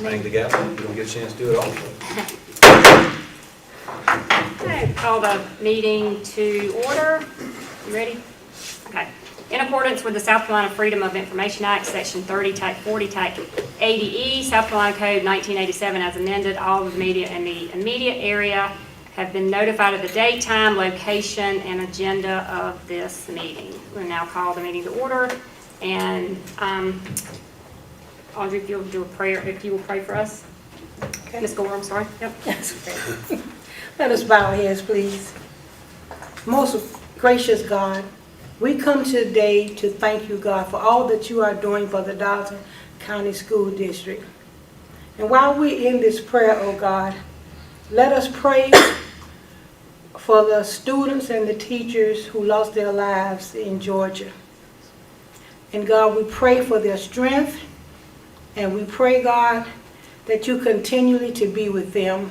Bang the gavel, you don't get a chance to do it all. Okay, call the meeting to order. You ready? Okay. In accordance with the South Carolina Freedom of Information Act, Section 30, Type 40, Type 80E, South Carolina Code 1987 as amended, all of the media in the immediate area have been notified of the date, time, location, and agenda of this meeting. We'll now call the meeting to order. And Audrey, if you'll do a prayer, if you will pray for us. Okay. Ms. Gore, I'm sorry. Yep. Yes, okay. Let us bow our heads, please. Most gracious God, we come today to thank you, God, for all that you are doing for the Darlington County School District. And while we're in this prayer, oh God, let us pray for the students and the teachers who lost their lives in Georgia. And God, we pray for their strength, and we pray, God, that you continually to be with them.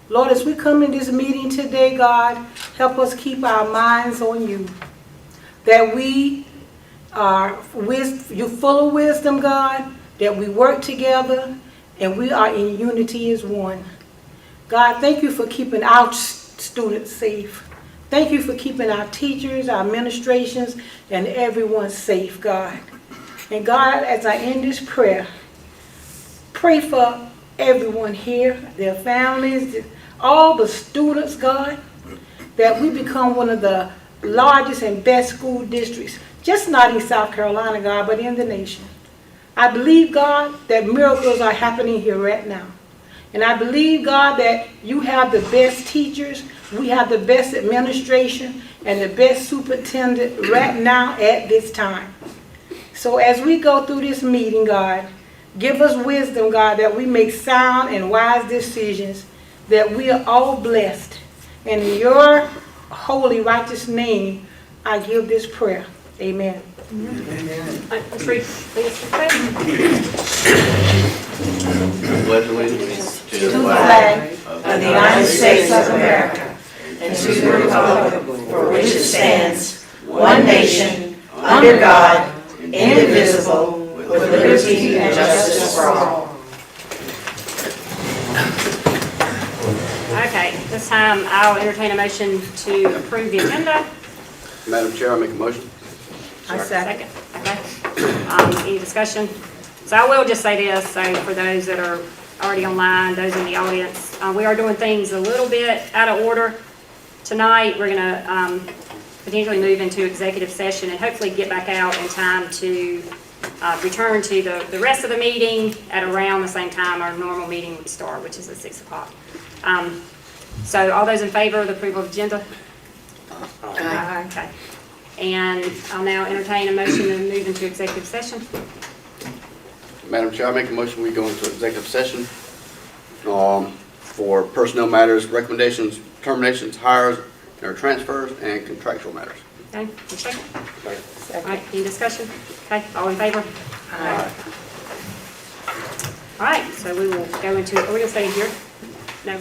Lord, as we come in this meeting today, God, help us keep our minds on you. That we are you full of wisdom, God, that we work together and we are in unity as one. God, thank you for keeping our students safe. Thank you for keeping our teachers, our administrations, and everyone safe, God. And God, as I end this prayer, pray for everyone here, their families, all the students, God, that we become one of the largest and best school districts, just not in South Carolina, God, but in the nation. I believe, God, that miracles are happening here right now. And I believe, God, that you have the best teachers, we have the best administration, and the best superintendent right now at this time. So as we go through this meeting, God, give us wisdom, God, that we make sound and wise decisions, that we are all blessed. And in your holy, righteous name, I give this prayer. Amen. Amen. Ms. Reed, please pray. Pledge allegiance To the flag of the United States of America, and to the republic for which it stands, one nation, under God, indivisible, with liberty and justice for all. Okay, this time I'll entertain a motion to approve the agenda. Madam Chair, I make a motion. I second. Okay. Any discussion? So I will just say this, so for those that are already online, those in the audience, we are doing things a little bit out of order tonight. We're going to potentially move into executive session and hopefully get back out in time to return to the rest of the meeting at around the same time our normal meeting would start, which is at 6 o'clock. So all those in favor of the approval of agenda? Aye. Okay. And I'll now entertain a motion to move into executive session. Madam Chair, I make a motion we go into executive session for personnel matters, recommendations, terminations, hires, or transfers, and contractual matters. Okay, a second. All Second. right, any discussion? Okay, all in favor? Aye. All right, so we will go into, are we going to stay in here? No.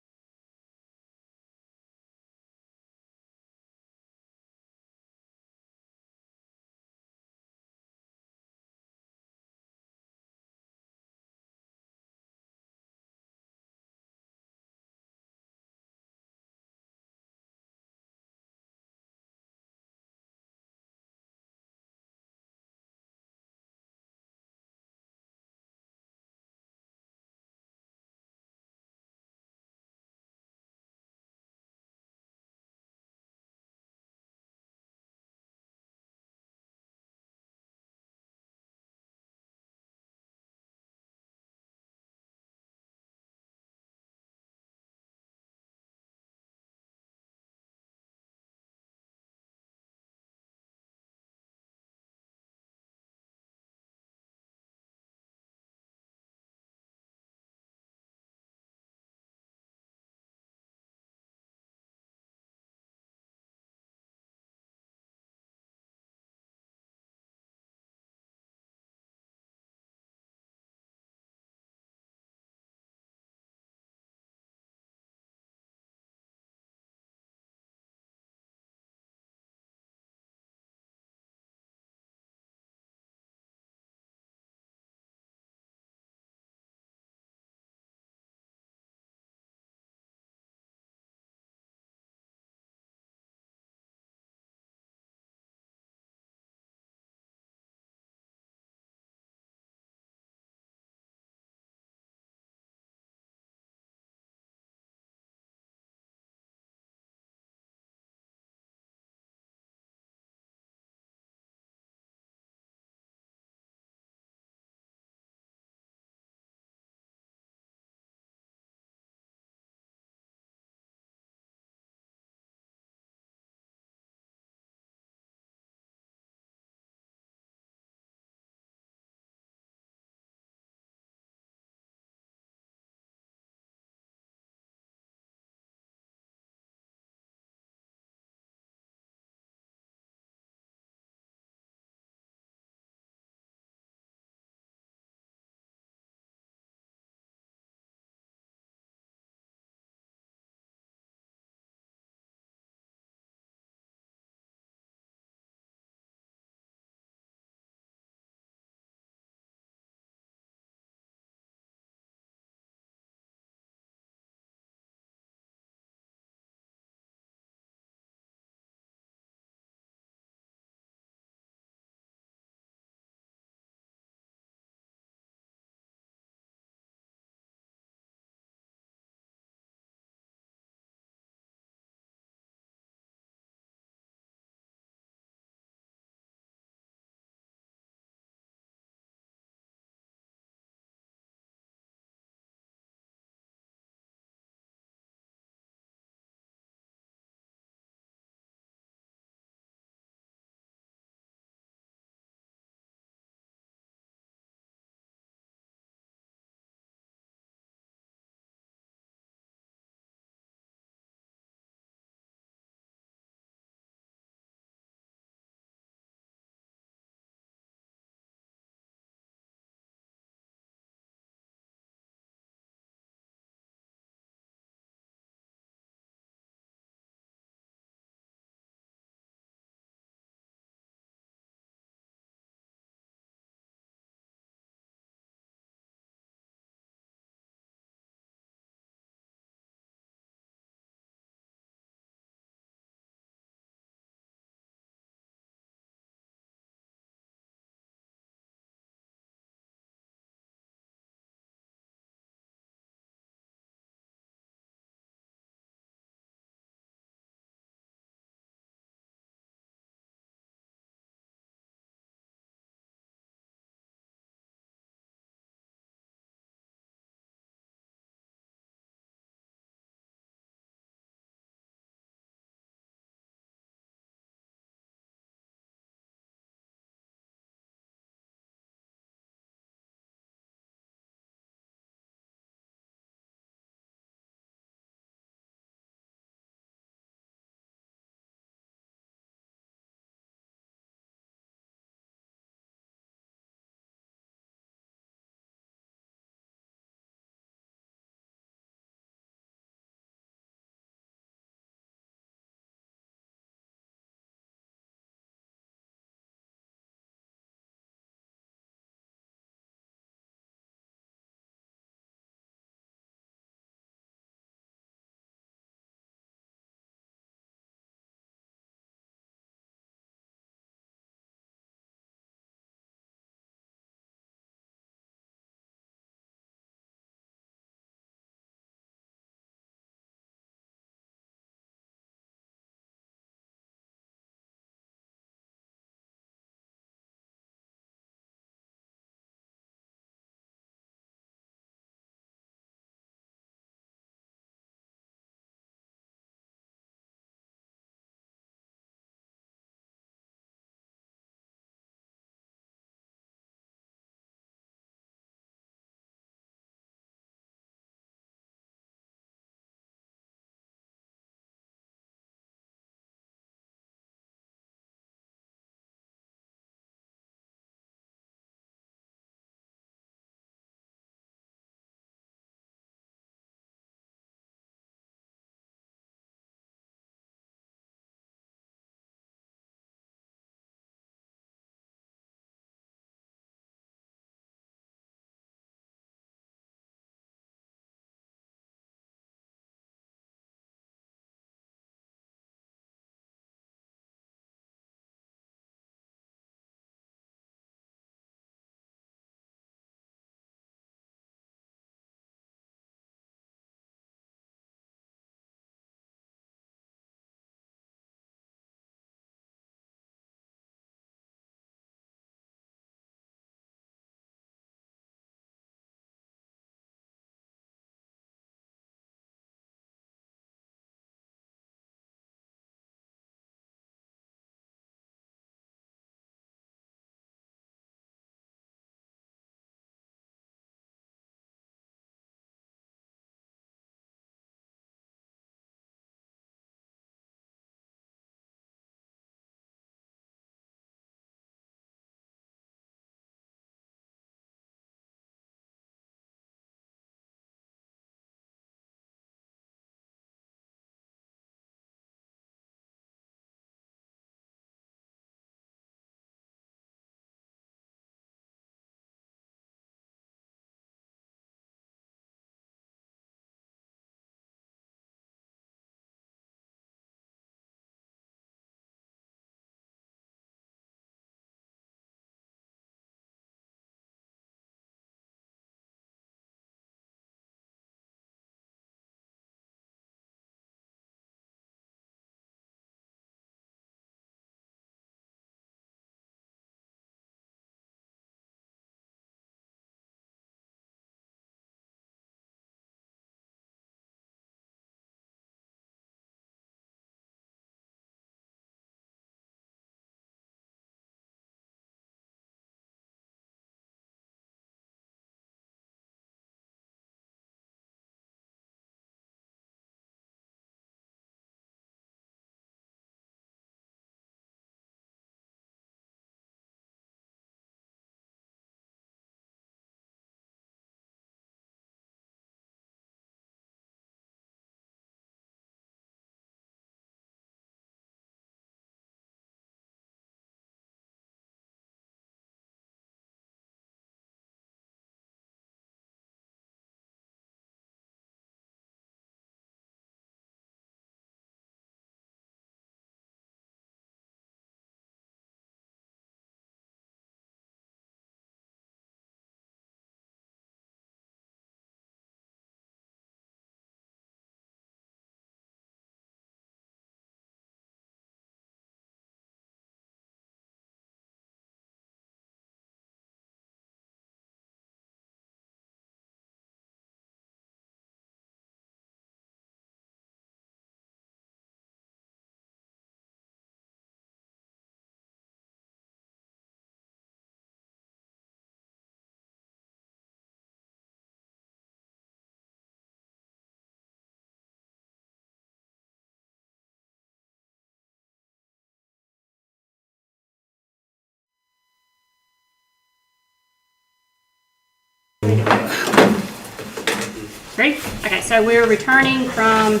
Ready? Okay, so we're returning from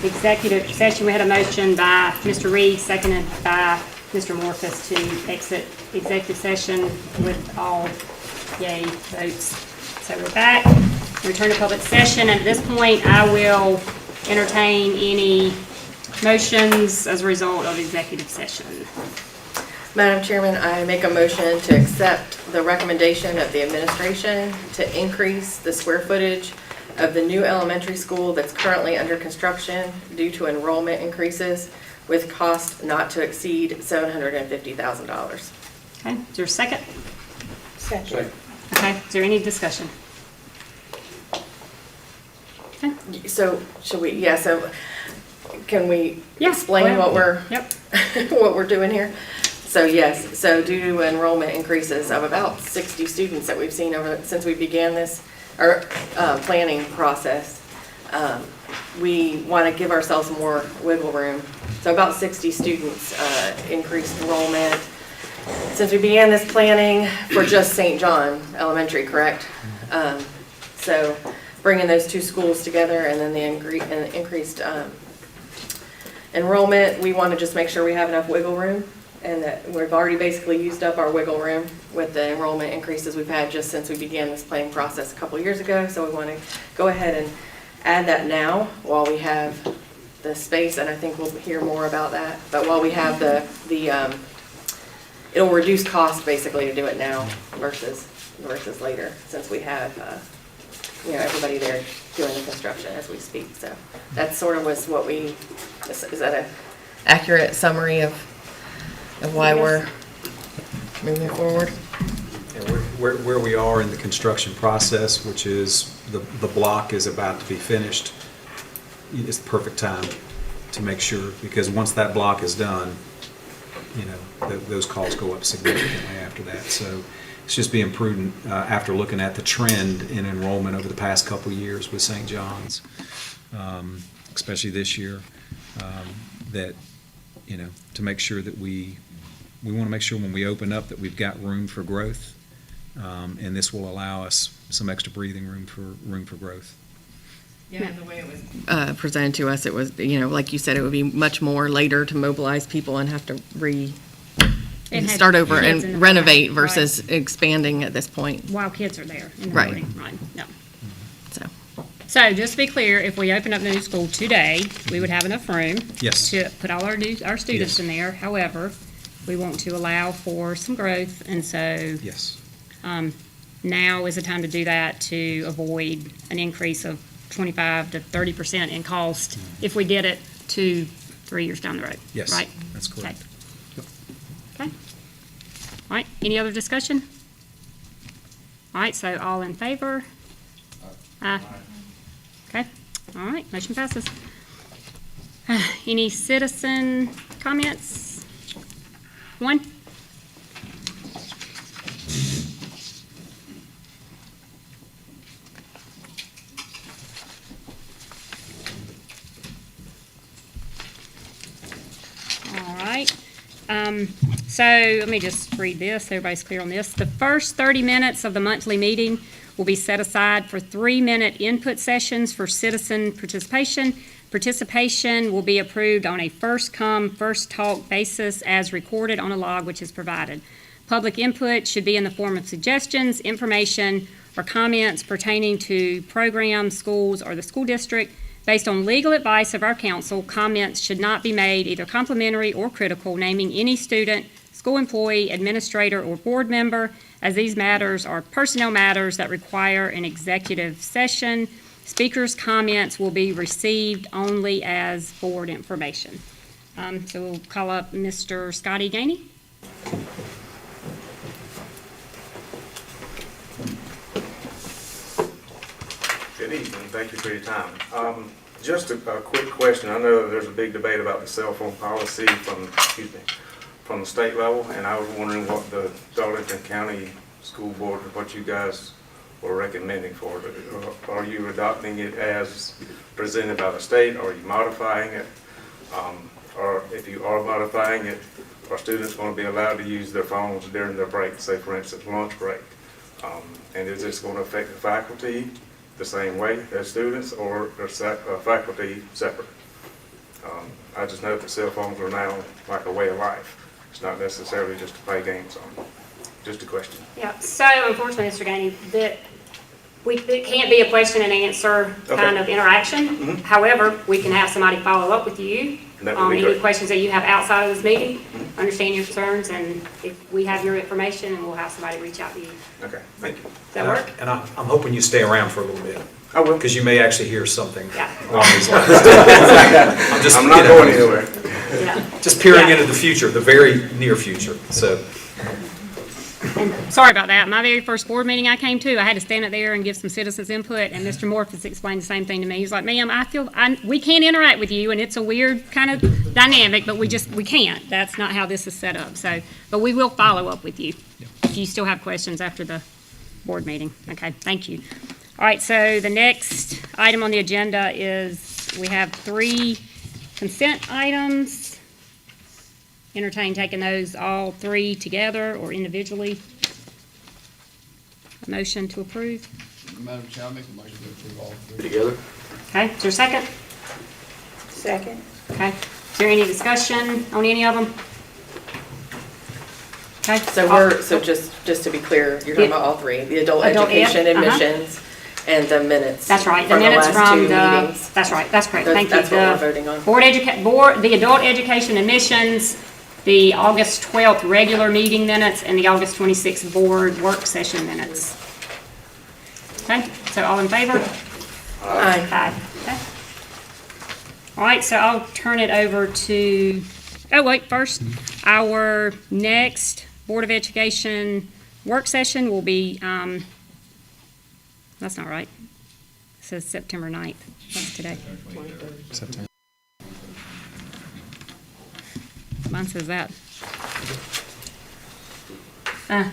executive session. We had a motion by Mr. Reed, seconded by Mr. Morcus to exit executive session with all yay votes. So we're back, return to public session. At this point, I will entertain any motions as a result of executive session. Madam Chairman, I make a motion to accept the recommendation of the administration to increase the square footage of the new elementary school that's currently under construction due to enrollment increases with cost not to exceed $750,000. Okay, is there a second? Second. Okay, is there any discussion? Okay. So should we, so can we Yeah, explain go ahead. what we're, Yep. what we're doing here? So yes, so due to enrollment increases of about 60 students that we've seen since we began this, planning process, we want to give ourselves more wiggle room. So about 60 students increased enrollment since we began this planning for just St. John Elementary, correct? So bringing those two schools together and then the increased enrollment, we want to just make sure we have enough wiggle room and that we've already basically used up our wiggle room with the enrollment increases we've had just since we began this planning process a couple years ago. So we want to go ahead and add that now while we have the space, and I think we'll hear more about that. But while we have it'll reduce cost basically to do it now versus later, since we have everybody there doing the construction as we speak. So that sort of was what is that an accurate summary of why we're moving forward? And where we are in the construction process, which is the block is about to be finished, it's the perfect time to make sure, because once that block is done, those costs go up significantly after that. So it's just being prudent after looking at the trend in enrollment over the past couple of years with St. John's, especially this year, that to make sure that we want to make sure when we open up that we've got room for growth, and this will allow us some extra breathing room for growth. Yeah, the way it was presented to us, it was, like you said, it would be much more later to mobilize people and have to start over kids in and the renovate back, versus expanding at this point. While kids are there in the Right. building, right? No. So, just to be clear, if we open up the new school today, we would have enough room Yes. to put all our students Yes. in there. However, we want to allow for some growth, and so Yes. now is the time to do that to avoid an increase of 25 to 30% in cost if we did it 2-3 years down the road. Yes. Right? That's correct. Okay. All right, any other discussion? All right, so all in favor? Aye. Okay, all right, motion passes. Any citizen comments? One? All right. So let me just read this, so everybody's clear on this. The first 30 minutes of the monthly meeting will be set aside for 3-minute input sessions for citizen participation. Participation will be approved on a first-come, first-talk basis as recorded on a log which is provided. Public input should be in the form of suggestions, information, or comments pertaining to programs, schools, or the school district. Based on legal advice of our council, comments should not be made either complimentary or critical, naming any student, school employee, administrator, or board member, as these matters are personnel matters that require an executive session. Speakers' comments will be received only as board information. So we'll call up Mr. Scotty Gainey. Good evening, thank you for your time. Just a quick question. I know there's a big debate about the cell phone policy from the state level, and I was wondering what the Darlington County School Board, what you guys were recommending for it. Are you adopting it as presented by the state? Are you modifying it? Or if you are modifying it, are students going to be allowed to use their phones during their break, say for instance lunch break? And is this going to affect the faculty the same way as students, or are faculty separate? I just know that cell phones are now like a way of life. It's not necessarily just to play games on. Just a question. Yeah, so unfortunately, Mr. Gainey, it can't be a question and answer kind of interaction. However, we can have somebody follow up with you That would on be any great. questions that you have outside of this meeting, understand your concerns, and if we have your information, and we'll have somebody reach out to you. Okay, thank you. Does that work? And I'm hoping you stay around for a little bit, I will. because you may actually hear something Yeah. along these lines. I'm not going anywhere. Yeah. Just peering Yeah. into the future, the very near future, so. Sorry about that. My very first board meeting I came to, I had to stand up there and give some citizens input, and Mr. Morphus explained the same thing to me. He's like, ma'am, we can't interact with you, and it's a weird kind of dynamic, but we can't. That's not how this is set up, so, but we will follow up with you if you still have questions after the board meeting. Okay, thank you. All right, so the next item on the agenda is, we have 3 consent items. Entertain taking those all 3 together or individually. A motion to approve. Madam Chair, I make a motion to approve all 3. Together? Okay, is there a second? Second. Okay, is there any discussion on any of them? Okay. So just to be clear, you're talking about all 3, the adult Adult ed, education uh-huh. admissions and the minutes. That's right, the from minutes last from 2 the, meetings. that's right, that's correct, thank you. That's what we're The voting on. the adult education admissions, the August 12th regular meeting minutes, and the August 26th board work session minutes. Okay, so all in favor? Aye. Aye. Okay. All right, so I'll turn it over to, oh wait, first, our next Board of Education work session will be, that's not right. It says September 9th. That's today. September. Mine says that. Yeah,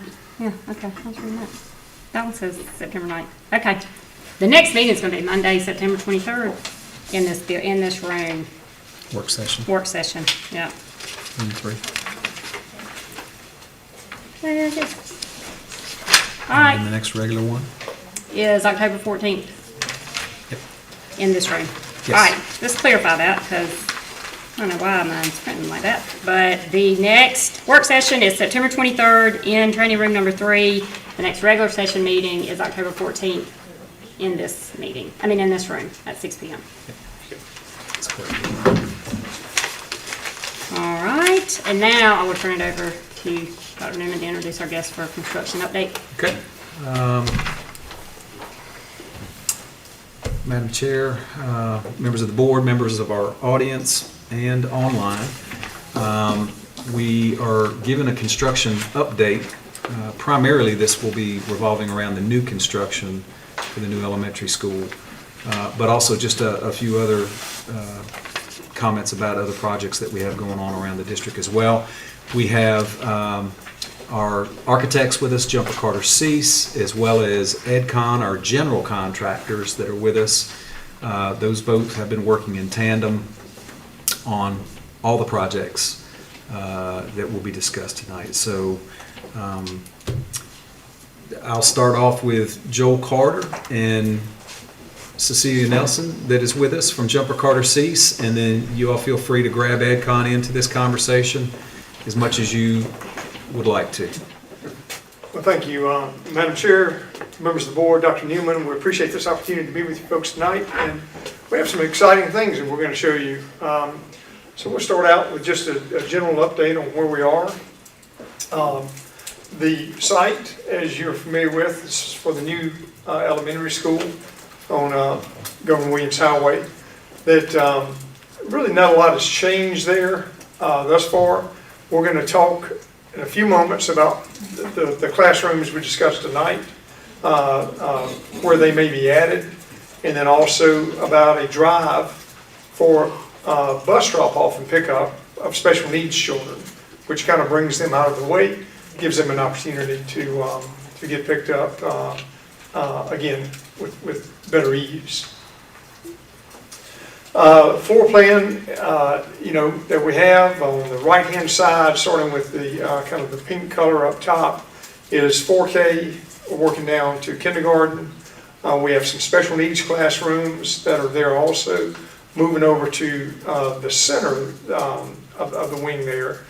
okay, I was reading that. That one says September 9th. Okay. The next meeting is going to be Monday, September 23rd, in this room, Work session, work session, yeah. 3. Very good. All And right, the next regular one? is October 14th. Yep. In this room. Yes. All right, let's clarify that, because I don't know why mine's printing like that. But the next work session is September 23rd in training room number 3. The next regular session meeting is October 14th in this meeting, in this room at 6 p.m. That's correct. All right, and now I will turn it over to Dr. Newman to introduce our guest for a construction update. Okay. Madam Chair, members of the board, members of our audience, and online, we are given a construction update. Primarily, this will be revolving around the new construction for the new elementary school, but also just a few other comments about other projects that we have going on around the district as well. We have our architects with us, Jumper Carter Cease, as well as EdCon, our general contractors that are with us. Those both have been working in tandem on all the projects that will be discussed tonight. So I'll start off with Joel Carter and Cecilia Nelson that is with us from Jumper Carter Cease, and then you all feel free to grab EdCon into this conversation as much as you would like to. Well, thank you, Madam Chair, members of the board, Dr. Newman. We appreciate this opportunity to be with you folks tonight, and we have some exciting things that we're going to show you. So we'll start out with just a general update on where we are. The site, as you're familiar with, is for the new elementary school on Governor Williams Highway. That really not a lot has changed there thus far. We're going to talk in a few moments about the classrooms we discussed tonight, where they may be added, and then also about a drive for bus drop-off and pickup of special needs children, which kind of brings them out of the way, gives them an opportunity to get picked up again with better ease. Floor plan, that we have on the right-hand side, starting with the kind of the pink color up top, is 4K working down to kindergarten. We have some special needs classrooms that are there also. Moving over to the center of the wing there,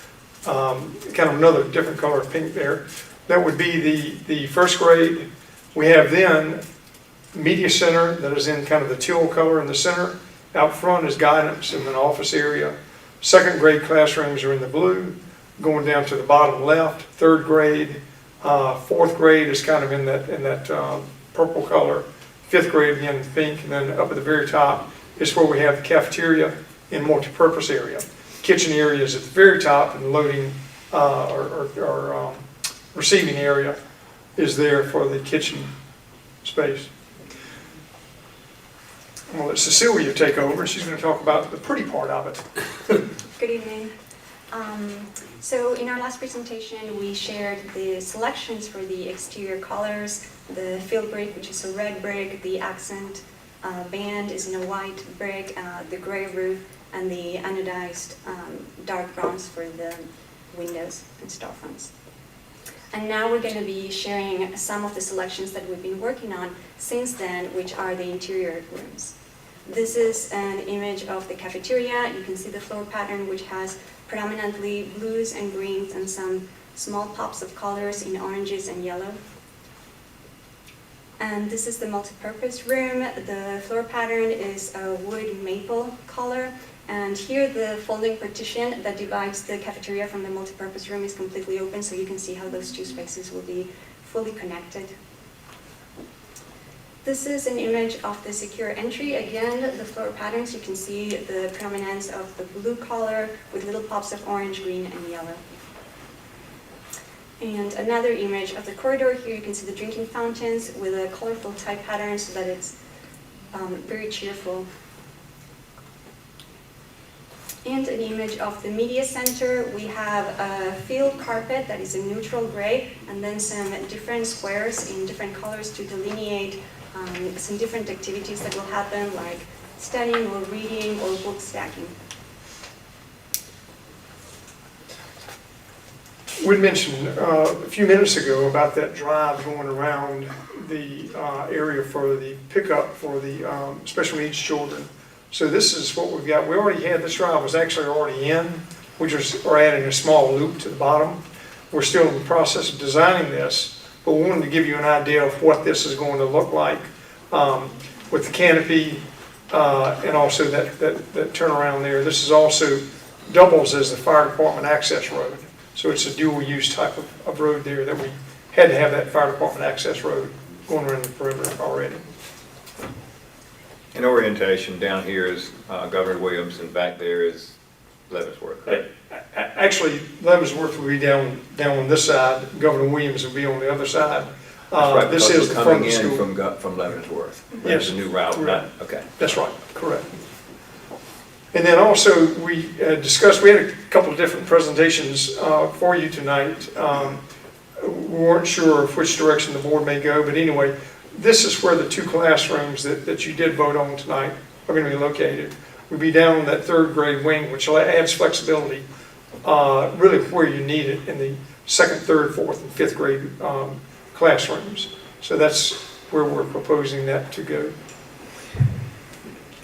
kind of another different color of pink there. That would be the first grade. We have then media center that is in kind of the teal color in the center. Out front is guidance and an office area. Second grade classrooms are in the blue. Going down to the bottom left, third grade. Fourth grade is kind of in that purple color. Fifth grade again in pink, and then up at the very top is where we have the cafeteria and multi-purpose area. Kitchen area is at the very top, and the loading or receiving area is there for the kitchen space. I'm gonna let Cecilia take over, and she's gonna talk about the pretty part of it. Good evening. So in our last presentation, we shared the selections for the exterior colors, the field brick, which is a red brick, the accent band is in a white brick, the gray roof, and the anodized dark bronze for the windows and storefronts. And now we're going to be sharing some of the selections that we've been working on since then, which are the interior rooms. This is an image of the cafeteria. You can see the floor pattern, which has predominantly blues and greens and some small pops of colors in oranges and yellow. And this is the multi-purpose room. The floor pattern is a wood maple color. And here the folding partition that divides the cafeteria from the multi-purpose room is completely open, so you can see how those two spaces will be fully connected. This is an image of the secure entry. Again, the floor patterns, you can see the prominence of the blue color with little pops of orange, green, and yellow. And another image of the corridor. Here you can see the drinking fountains with a colorful type pattern so that it's very cheerful. And an image of the media center. We have a field carpet that is a neutral gray, and then some different squares in different colors to delineate some different activities that will happen, like studying or reading or book stacking. We mentioned a few minutes ago about that drive going around the area for the pickup for the special needs children. So this is what we've got. We already had, this drive was actually already in. We're adding a small loop to the bottom. We're still in the process of designing this, but we wanted to give you an idea of what this is going to look like with the canopy and also that turnaround there. This is also doubles as the fire department access road. So it's a dual use type of road there that we had to have that fire department access road going around the perimeter already. In orientation, down here is Governor Williams, and back there is Leavenworth, correct? Actually, Leavenworth will be down on this side. Governor Williams will be on the other side. Right, This is the front of the school. coming in from Leavenworth. Yes. There's a new route, Correct. right? Okay. That's right, correct. And then also, we discussed, we had a couple of different presentations for you tonight. We weren't sure of which direction the board may go, but anyway, this is where the two classrooms that you did vote on tonight are going to be located. We'll be down in that third grade wing, which adds flexibility really where you need it in the second, third, fourth, and fifth grade classrooms. So that's where we're proposing that to go.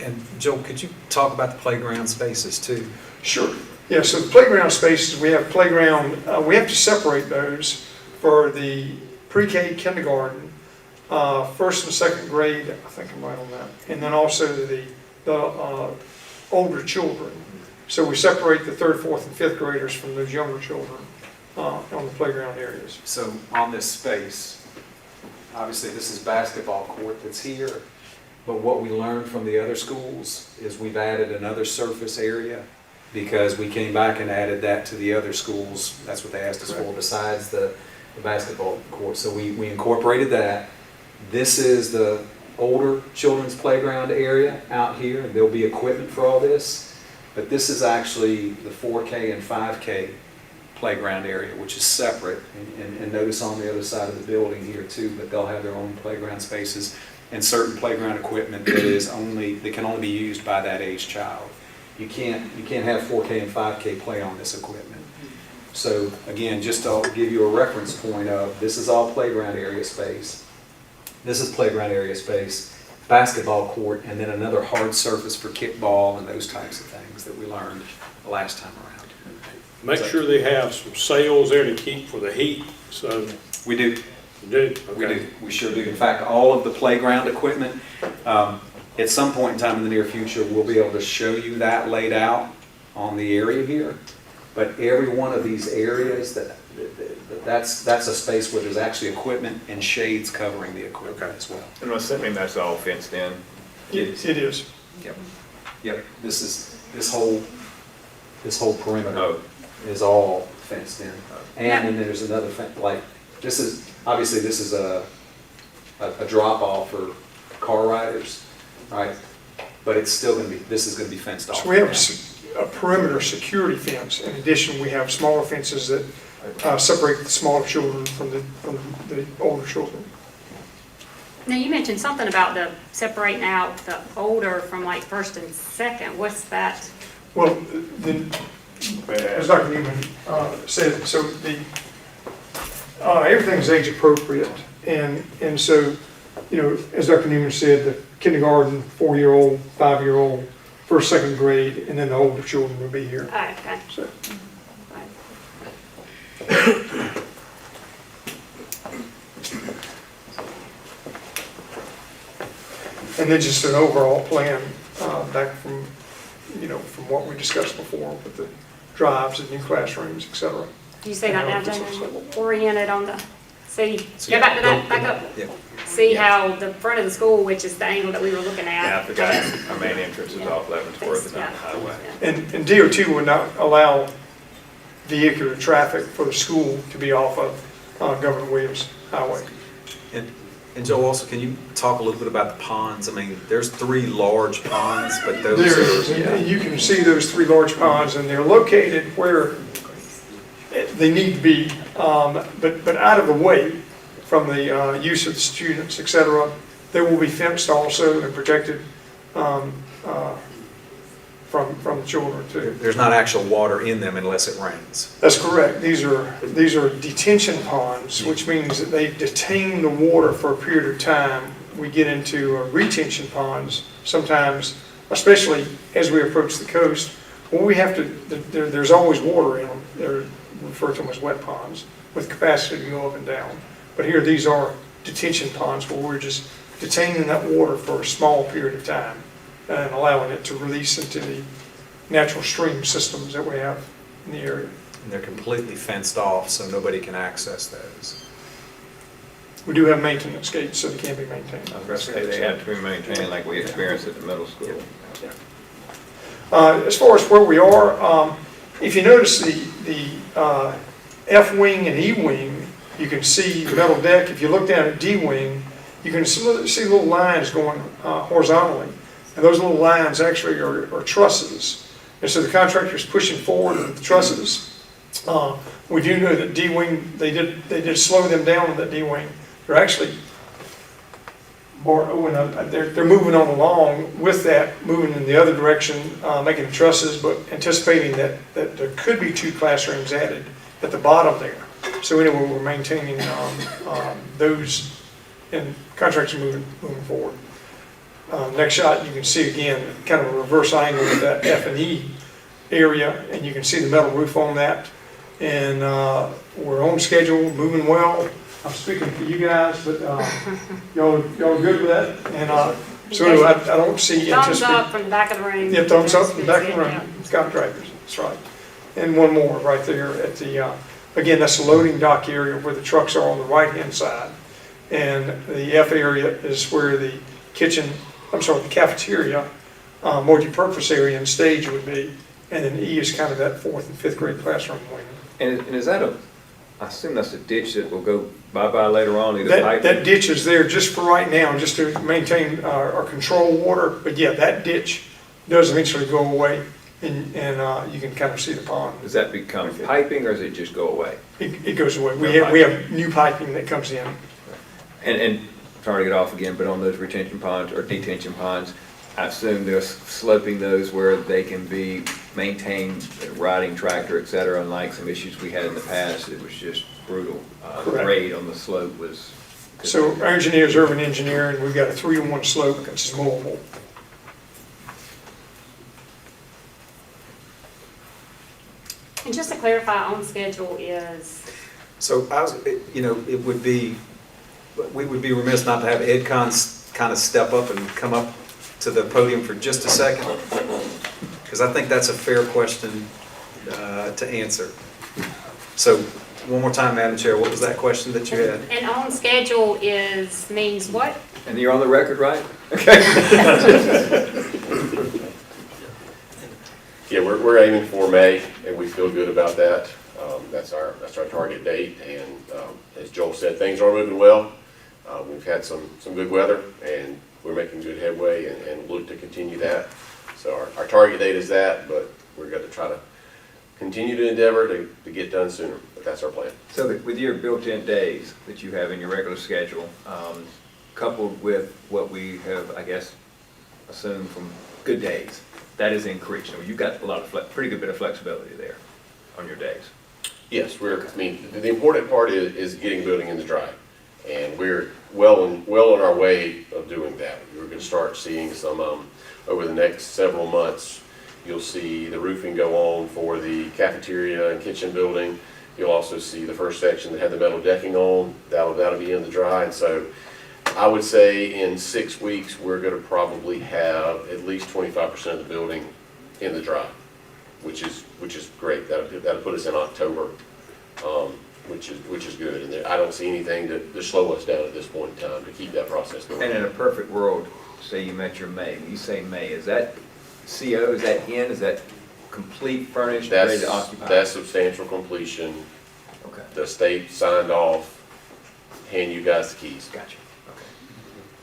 And Joel, could you talk about the playground spaces too? Sure. Yeah, so the playground spaces, we have playground, we have to separate those for the pre-K kindergarten, first and second grade, I think I'm right on that, and then also the older children. So we separate the third, fourth, and fifth graders from those younger children on the playground areas. So on this space, obviously this is basketball court that's here, but what we learned from the other schools is we've added another surface area because we came back and added that to the other schools. That's what they asked us for besides the basketball court. So we incorporated that. This is the older children's playground area out here. There'll be equipment for all this, but this is actually the 4K and 5K playground area, which is separate. And notice on the other side of the building here too, but they'll have their own playground spaces and certain playground equipment that can only be used by that age child. You can't have 4K and 5K play on this equipment. So again, just to give you a reference point of, this is all playground area space. This is playground area space, basketball court, and then another hard surface for kickball and those types of things that we learned the last time around. Make sure they have some sails there to keep for the heat, so. We do. You do? We Okay. do, we sure do. In fact, all of the playground equipment, at some point in time in the near future, we'll be able to show you that laid out on the area here. But every one of these areas, that's a space where there's actually equipment and shades covering the equipment as well. And I'm assuming that's all fenced in. It is. Yep. Yep, this whole perimeter Oh. is all fenced in. And then there's another fence, like, this is a drop off for car riders, right? But it's still gonna be, this is gonna be fenced off. So we have a perimeter security fence. In addition, we have smaller fences that separate the smaller children from the older children. Now, you mentioned something about the separating out the older from like first and second. What's that? Well, then, as Dr. Newman said, so everything's age appropriate. And so, as Dr. Newman said, the kindergarten, 4-year-old, 5-year-old, first, second grade, and then the older children will be here. Oh, okay. So, and then just an overall plan back from, from what we discussed before with the drives and new classrooms, et cetera. Do you say that now, Jamie? Oriented on the, see, So, go back to that, go- back up. Yeah. See how the front of the school, which is the angle that we were looking at. Yeah, I forgot, our main entrance is off Leavenworth and down the highway. And DOT would not allow vehicular traffic for the school to be off of Governor Williams Highway. And Joe, also, can you talk a little bit about the ponds? I mean, there's 3 large ponds, but those There is, are, and you can see those 3 large ponds, and they're located where they need to be, but out of the way from the use of the students, et cetera. They will be fenced also and protected from the children too. there's not actual water in them unless it rains. That's correct. These are detention ponds, which means that they detain the water for a period of time. We get into retention ponds sometimes, especially as we approach the coast. Well, we have to, there's always water in them. They're referred to them as wet ponds with capacity to go up and down. But here, these are detention ponds where we're just detaining that water for a small period of time and allowing it to release into the natural stream systems that we have in the area. And they're completely fenced off, so nobody can access those. We do have maintenance gates, so they can be maintained. I was going to say, they have to be maintained like we experienced at the middle school. As far as where we are, if you notice the F-wing and E-wing, you can see the metal deck. If you look down at D-wing, you can see little lines going horizontally. And those little lines actually are trusses. And so the contractor's pushing forward with the trusses. We do know that D-wing, they did slow them down on that D-wing. They're actually, they're moving on along with that, moving in the other direction, making the trusses, but anticipating that there could be 2 classrooms added at the bottom there. So anyway, we're maintaining those, and contracts are moving forward. Next shot, you can see again, kind of a reverse angle of that F and E area, and you can see the metal roof on that. And we're on schedule, moving well. I'm speaking for you guys, but y'all good with that? And so anyway, I don't see Thumbs up from the back of the room. Yeah, thumbs up from the back of the Yeah. room. Contractors, that's right. And one more right there at the, again, that's the loading dock area where the trucks are on the right-hand side. And the F area is where the the cafeteria, multi-purpose area and stage would be. And then E is kind of that 4th and 5th grade classroom wing. And is that I assume that's a ditch that will go bye-bye later on, either pipe? That ditch is there just for right now, just to maintain our control water. But yeah, that ditch does eventually go away, and you can kind of see the pond. Does that become piping, or does it just go away? It goes away. No We have new piping that comes in. And sorry to get off again, but on those retention ponds or detention ponds, I assume they're sloping those where they can be maintained, riding tractor, et cetera, unlike some issues we had in the past. It was just brutal. The Correct. grade on the slope was. So our engineer's urban engineer, and we've got a 3-to-1 slope, which is mowable. And just to clarify, on schedule is, So I was, it would be, we would be remiss not to have Ed kind of step up and come up to the podium for just a second, because I think that's a fair question to answer. So, one more time, Madam Chair, what was that question that you had? and on schedule means what? And you're on the record, right? Okay. Yeah, we're aiming for May, and we feel good about that. That's our target date, and as Joel said, things are moving well. We've had some good weather, and we're making good headway, and look to continue that. So our target date is that, but we're going to try to continue to endeavor to get done sooner, but that's our plan. So with your built-in days that you have in your regular schedule, coupled with what we have, I guess, assumed from good days, that is increased. You've got a lot of pretty good bit of flexibility there on your days. Yes, the important part is getting building in the dry, and we're well on our way of doing that. We're going to start seeing some, over the next several months, you'll see the roofing go on for the cafeteria and kitchen building. You'll also see the first section that had the metal decking on, that'll be in the dry, and so I would say in 6 weeks, we're going to probably have at least 25% of the building in the dry, which is great. That'll put us in October, which is good. And I don't see anything to slow us down at this point in time to keep that process going. And in a perfect world, say you met your May. When you say May, is that CO? Is that in? Is that complete, furnished, ready to occupy? That's substantial completion. Okay. The state signed off. Hand you guys the keys. Gotcha.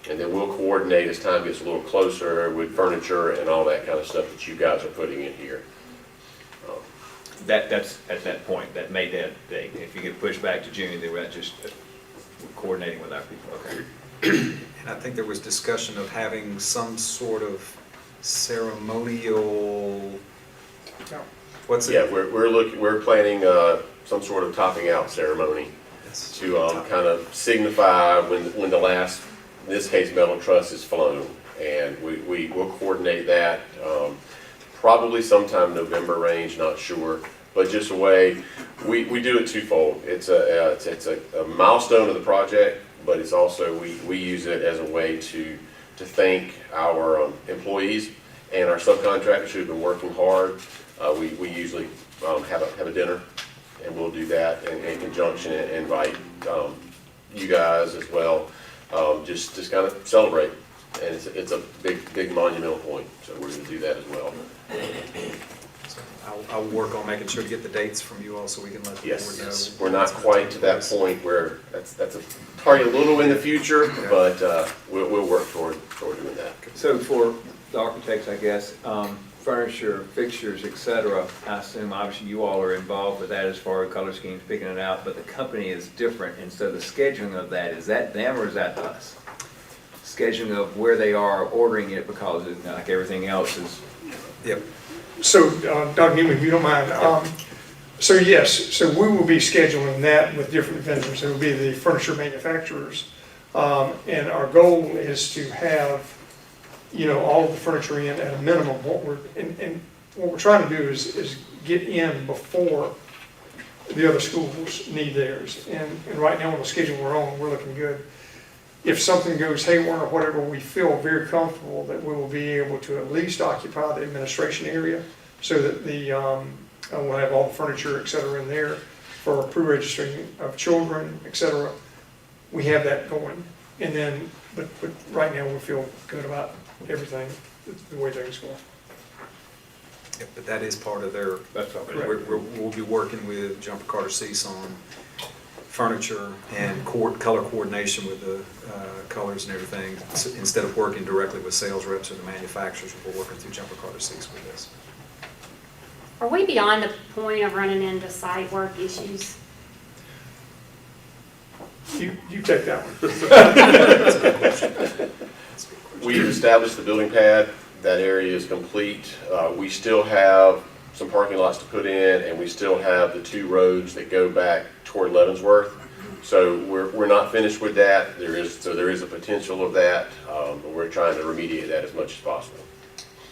And then we'll coordinate as time gets a little closer with furniture and all that kind of stuff that you guys are putting in here. That's at that point, that May date. If you get pushed back to June, then we're just coordinating with our people. Okay. And I think there was discussion of having some sort of ceremonial, what's it? Yeah, we're planning some sort of topping out ceremony to kind of signify when the last, in this case, metal truss is flown, and we will coordinate that probably sometime November range, not sure, but just a way we do it twofold. It's a milestone of the project, but it's also we use it as a way to thank our employees and our subcontractors who've been working hard. We usually have a dinner, and we'll do that in conjunction and invite you guys as well. Just kind of celebrate, and it's a big monumental point, so we're going to do that as well. So I'll work on making sure to get the dates from you all so we can let the board know. Yes, we're not quite to that point where that's a target a little in the future, but we'll work toward doing that. So for the architects, I guess, furniture, fixtures, et cetera, I assume obviously you all are involved with that as far as color schemes, picking it out, but the company is different, and so the scheduling of that, is that them or is that us? Scheduling of where they are ordering it, because like everything else is. Yep. So, Dr. Newman, if you don't mind, so yes, so we will be scheduling that with different vendors. It will be the furniture manufacturers, and our goal is to have, all of the furniture in at a minimum. What we're trying to do is get in before the other schools need theirs. And right now on the schedule we're on, we're looking good. If something goes haywire or whatever, we feel very comfortable that we will be able to at least occupy the administration area so that we'll have all the furniture, et cetera, in there for pre-registering of children, et cetera. We have that going. And then, but right now we feel good about everything, the way things go. Yep, but that is part of their, we'll be working with Jumper Carter Cease on furniture and color coordination with the colors and everything. So instead of working directly with sales reps or the manufacturers, we're working through Jumper Carter Cease with this. Are we beyond the point of running into site work issues? You take that one. That's a good question. We've established the building pad. That area is complete. We still have some parking lots to put in, and we still have the 2 roads that go back toward Leavenworth. So we're not finished with that. There is a potential of that. But we're trying to remediate that as much as possible.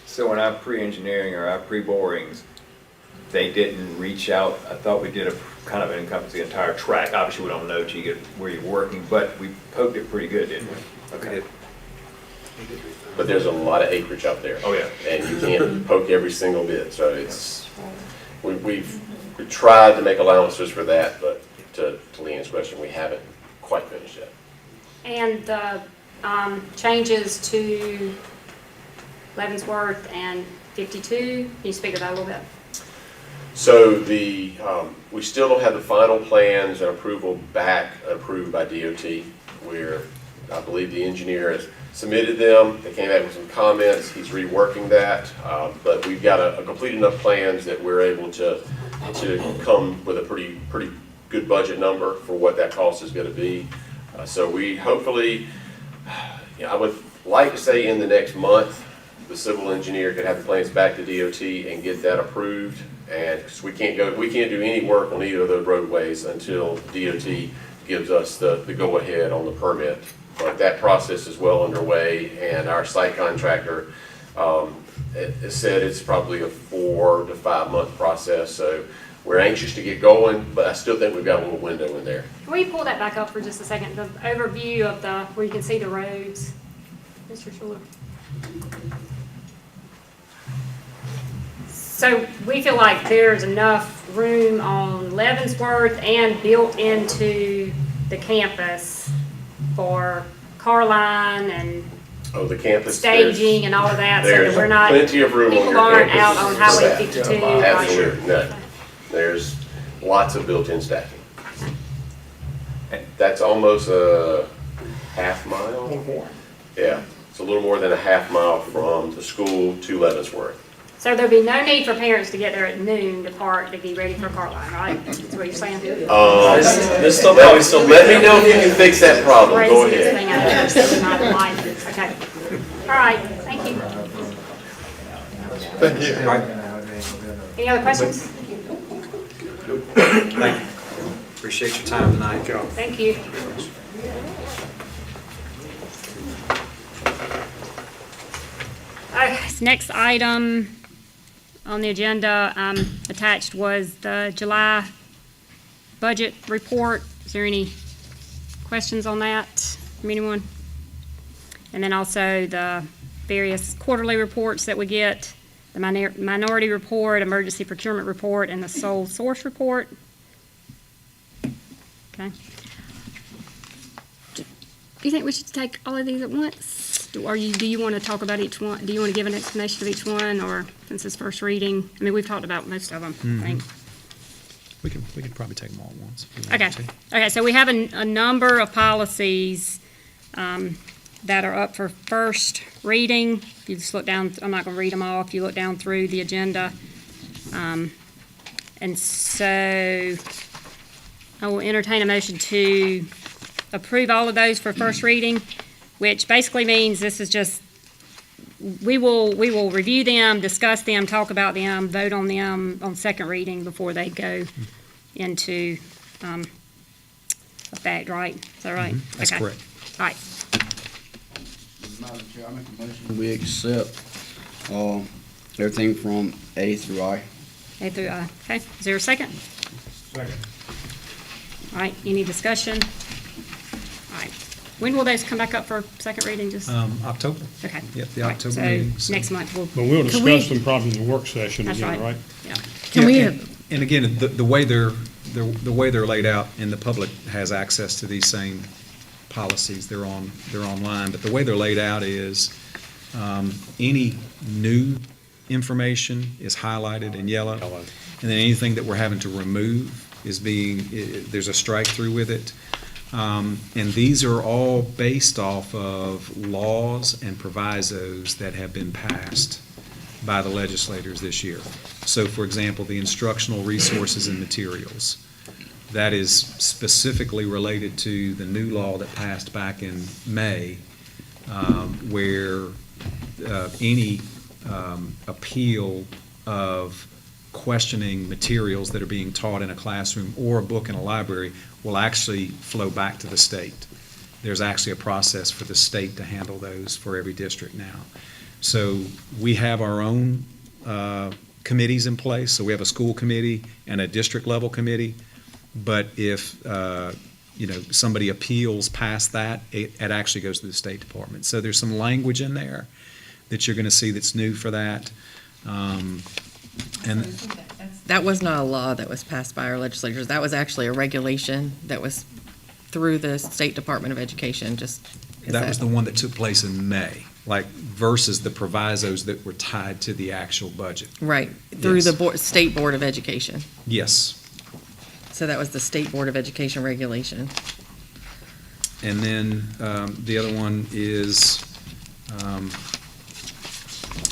So when I'm pre-engineering or our pre-borings, they didn't reach out. I thought we did a kind of encompass the entire track. Obviously, we don't know till you get where you're working, but we poked it pretty good, didn't we? Okay. But there's a lot of acreage out there. Oh, yeah. And you can't poke every single bit. So we've tried to make allowances for that, but to Leanne's question, we haven't quite finished yet. And the changes to Leavenworth and 52, can you speak to that a little bit? So we still don't have the final plans and approval back approved by DOT, where I believe the engineer has submitted them. They came back with some comments. He's reworking that, but we've got a complete enough plans that we're able to come with a pretty good budget number for what that cost is going to be. So we hopefully, I would like to say in the next month, the civil engineer could have the plans back to DOT and get that approved. And because we can't do any work on either of those roadways until DOT gives us the go-ahead on the permit. But that process is well underway, and our site contractor it said it's probably a 4 to 5 month process. So we're anxious to get going, but I still think we've got a little window in there. Can we pull that back up for just a second? The overview of where you can see the roads. Mr. Schuler. So we feel like there's enough room on Leavenworth and built into the campus for car line and the campus staging and all of that, so that we're not, plenty of room people on your aren't out on Highway 52. Absolutely, no. There's lots of built-in stacking. That's almost a half mile. Yeah, it's a little more than a half mile from the school to Leavenworth. So there'll be no need for parents to get there at noon to park to be ready for car line, right? That's what you're saying? There's still probably still. Let me know if you can fix that problem. Go Craziest ahead. thing I've ever seen in my life. Okay. All right, thank you. Thank you. Any other questions? Thank you. Appreciate your time tonight. Thank you. This next item on the agenda attached was the July budget report. Is there any questions on that from anyone? And then also the various quarterly reports that we get, the minority report, emergency procurement report, and the sole source report. Okay. Do you think we should take all of these at once? Do you want to talk about each one? Do you want to give an explanation of each one, or since it's first reading? I mean, we've talked about most of them, I think. We can probably take them all at once. if we Okay. want to. Okay, so we have a number of policies that are up for first reading. If you just look down, I'm not going to read them all. If you look down through the agenda. And so I will entertain a motion to approve all of those for first reading, which basically means this is just, we will review them, discuss them, talk about them, vote on them on second reading before they go into effect, right? Is that right? That's Okay. correct. All right. Madam Chair, I make a motion. We accept, everything from A through I. A through I. Okay, is there a second? Second. All right, any discussion? All right. When will those come back up for second reading? Just, October. okay. Yep, the All right, October meeting. So next month we'll. But we'll Can we- discuss them probably in the work session That's again, right. right? Yeah. Yeah, Can we, and again, the way they're laid out, and the public has access to these same policies. They're online, but the way they're laid out is any new information is highlighted in yellow, and then anything that we're having to remove is there's a strike through with it. And these are all based off of laws and provisos that have been passed by the legislators this year. So, for example, the instructional resources and materials, that is specifically related to the new law that passed back in May, where any appeal of questioning materials that are being taught in a classroom or a book in a library will actually flow back to the state. There's actually a process for the state to handle those for every district now. So we have our own committees in place. So we have a school committee and a district level committee. But if somebody appeals past that, it actually goes to the State Department. So there's some language in there that you're going to see that's new for that. And That was not a law that was passed by our legislators. That was actually a regulation that was through the State Department of Education. that was the one that took place in May, like versus the provisos that were tied to the actual budget. Right, through Yes. the State Board of Education. Yes. So that was the State Board of Education regulation. And then the other one is,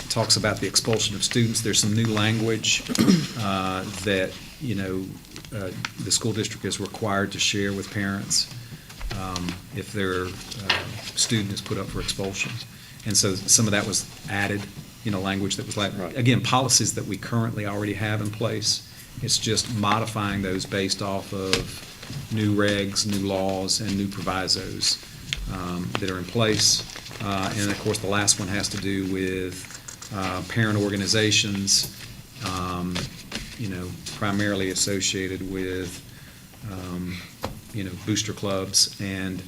talks about the expulsion of students. There's some new language that, the school district is required to share with parents if their student is put up for expulsion. And so some of that was added, language that was like, again, policies that we currently already have in place. It's just modifying those based off of new regs, new laws, and new provisos that are in place. And of course, the last one has to do with parent organizations, primarily associated with, booster clubs, and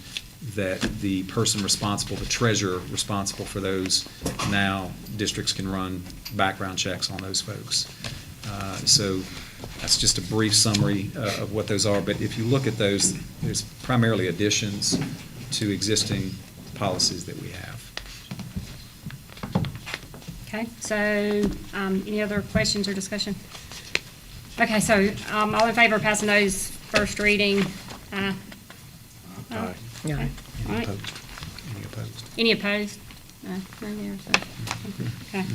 that the person responsible, the treasurer responsible for those, now districts can run background checks on those folks. So that's just a brief summary of what those are. But if you look at those, there's primarily additions to existing policies that we have. Okay, so any other questions or discussion? Okay, so all in favor of passing those first reading? Aye. Okay. Yeah. All right. Any opposed? Any opposed? No there, so. Okay.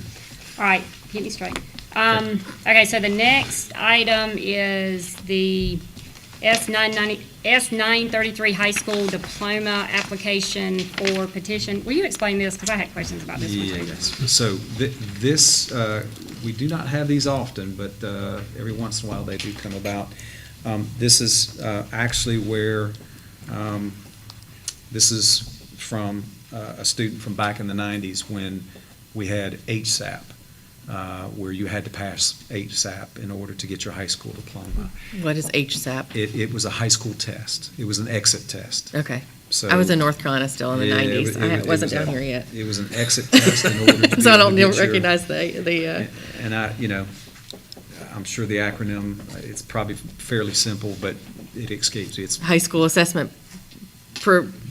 All right, get me straight. Okay, so the next item is the S933 high school diploma application for petition. Will you explain this? Because I had questions about this one too. Yes. So this, we do not have these often, but every once in a while they do come about. This is actually where, this is from a student from back in the 90s when we had HSAP. Where you had to pass HSAP in order to get your high school diploma. What is HSAP? It was a high school test. It was an exit test. Okay. So I was in North Carolina still in the Yeah, 90s. I wasn't down here yet. It was an exit test in order to be So I able don't to get your- recognize the And I'm sure the acronym, it's probably fairly simple, but it escapes me. It's, high school assessment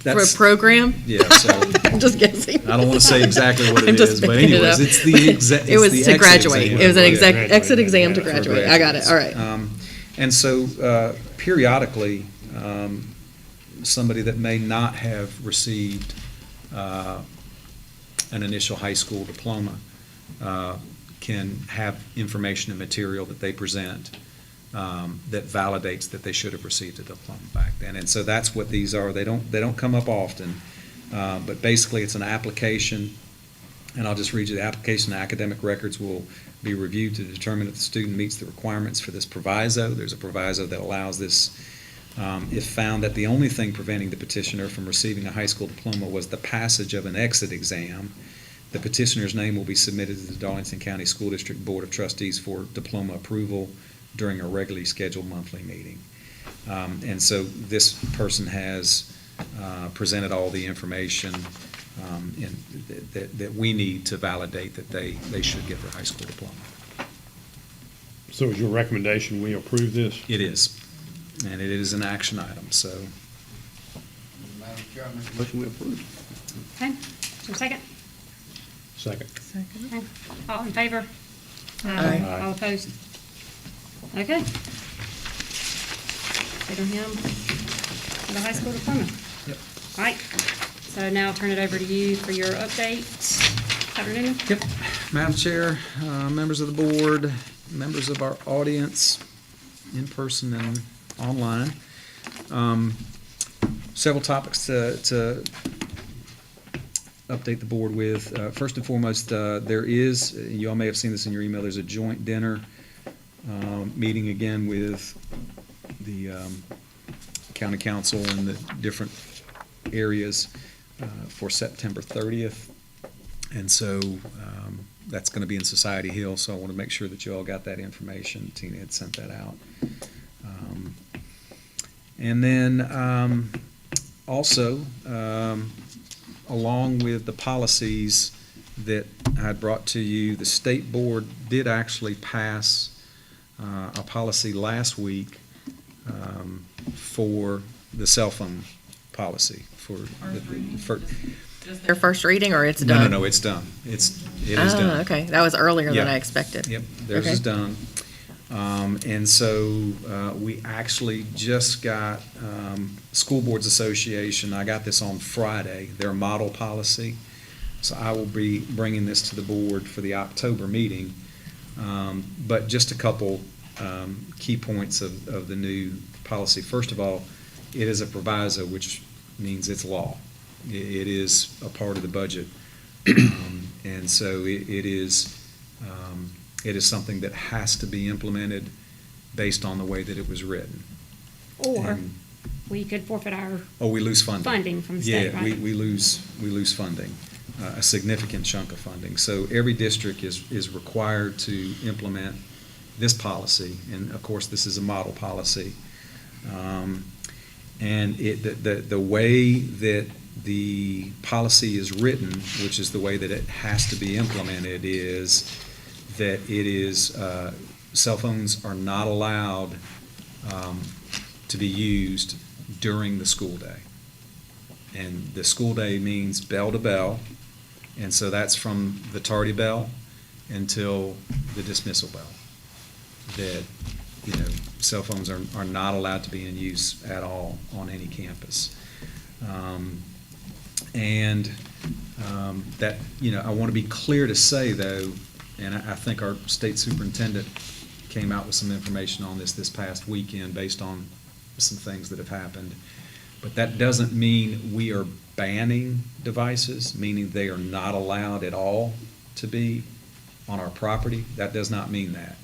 That's- program. yeah, so. I'm just guessing. I don't want to say exactly what I'm it just is, but making it anyways, up. it's the exit. It was to graduate. It was an Graduate. exit exam to Yeah, for graduate. I got it. All right. And so periodically, somebody that may not have received an initial high school diploma can have information and material that they present that validates that they should have received a diploma back then. And so that's what these are. They don't come up often, but basically it's an application. And I'll just read you the application. The academic records will be reviewed to determine if the student meets the requirements for this proviso. There's a proviso that allows this, if found that the only thing preventing the petitioner from receiving a high school diploma was the passage of an exit exam, the petitioner's name will be submitted to the Darlington County School District Board of Trustees for diploma approval during a regularly scheduled monthly meeting. And so this person has presented all the information that we need to validate that they should get their high school diploma. So is your recommendation we approve this? It is, and it is an action item, so. Madam Chair, I make a motion we approve. Okay, is there a second? Second. Okay. All in favor? Aye. All opposed? Okay. Consider him for the high school diploma. Yep. All right, so now I'll turn it over to you for your update. Dr. Newman? Yep. Madam Chair, members of the board, members of our audience, in person and online. Several topics to update the board with. First and foremost, there is, you all may have seen this in your email, there's a joint dinner meeting again with the county council and the different areas for September 30th. And so that's going to be in Society Hill, so I want to make sure that you all got that information. Tina had sent that out. And then also, along with the policies that I had brought to you, the state board did actually pass a policy last week for the cell phone policy for Their first reading, or it's no, done? no, it's done. It is done. Okay, that was earlier than Yeah. I expected. Yep, theirs Okay. is done. And so we actually just got School Boards Association, I got this on Friday, their model policy. So I will be bringing this to the board for the October meeting. But just a couple key points of the new policy. First of all, it is a proviso, which means it's law. It is a part of the budget. And so it is something that has to be implemented based on the way that it was written. Or And- we could forfeit our we lose funding. funding from the state, Yeah, right? we lose funding, a significant chunk of funding. So every district is required to implement this policy, and of course, this is a model policy. And the way that the policy is written, which is the way that it has to be implemented, is that it is, cell phones are not allowed to be used during the school day. And the school day means bell to bell, and so that's from the tardy bell until the dismissal bell. That, cell phones are not allowed to be in use at all on any campus. That, I want to be clear to say, though, and I think our state superintendent came out with some information on this past weekend based on some things that have happened. But that doesn't mean we are banning devices, meaning they are not allowed at all to be on our property. That does not mean that.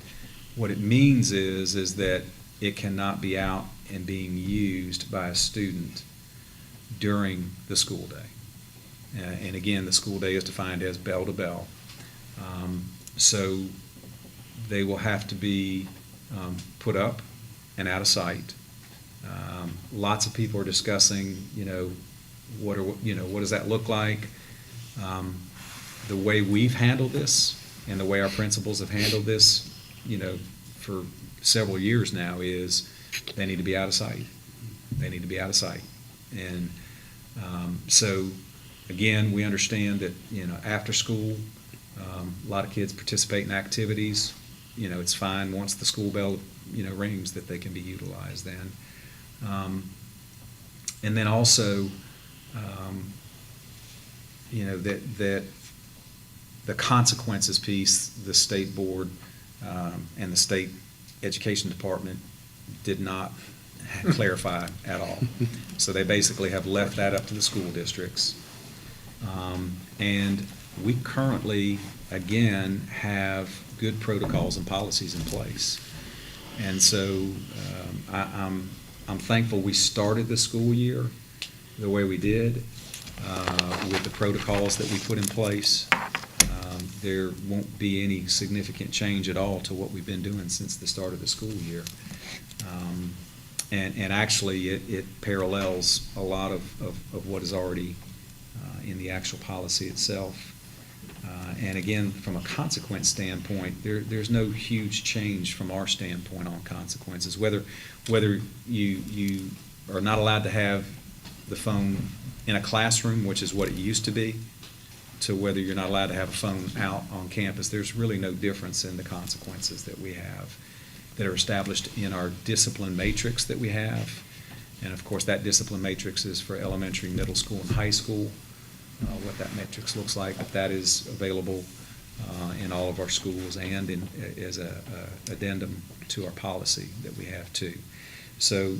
What it means is that it cannot be out and being used by a student during the school day. And again, the school day is defined as bell to bell. So they will have to be put up and out of sight. Lots of people are discussing, what does that look like? The way we've handled this and the way our principals have handled this, for several years now, is they need to be out of sight. They need to be out of sight. And so, again, we understand that, after school, a lot of kids participate in activities. It's fine once the school bell, rings, that they can be utilized then. And then also, that the consequences piece, the state board and the state education department did not clarify at all. So they basically have left that up to the school districts. And we currently, again, have good protocols and policies in place. And so I'm thankful we started the school year the way we did with the protocols that we put in place. There won't be any significant change at all to what we've been doing since the start of the school year. And actually, it parallels a lot of what is already in the actual policy itself. And again, from a consequence standpoint, there's no huge change from our standpoint on consequences. Whether you are not allowed to have the phone in a classroom, which is what it used to be, to whether you're not allowed to have a phone out on campus, there's really no difference in the consequences that we have that are established in our discipline matrix that we have. And of course, that discipline matrix is for elementary, middle school, and high school. What that matrix looks like, but that is available in all of our schools and as a addendum to our policy that we have too. So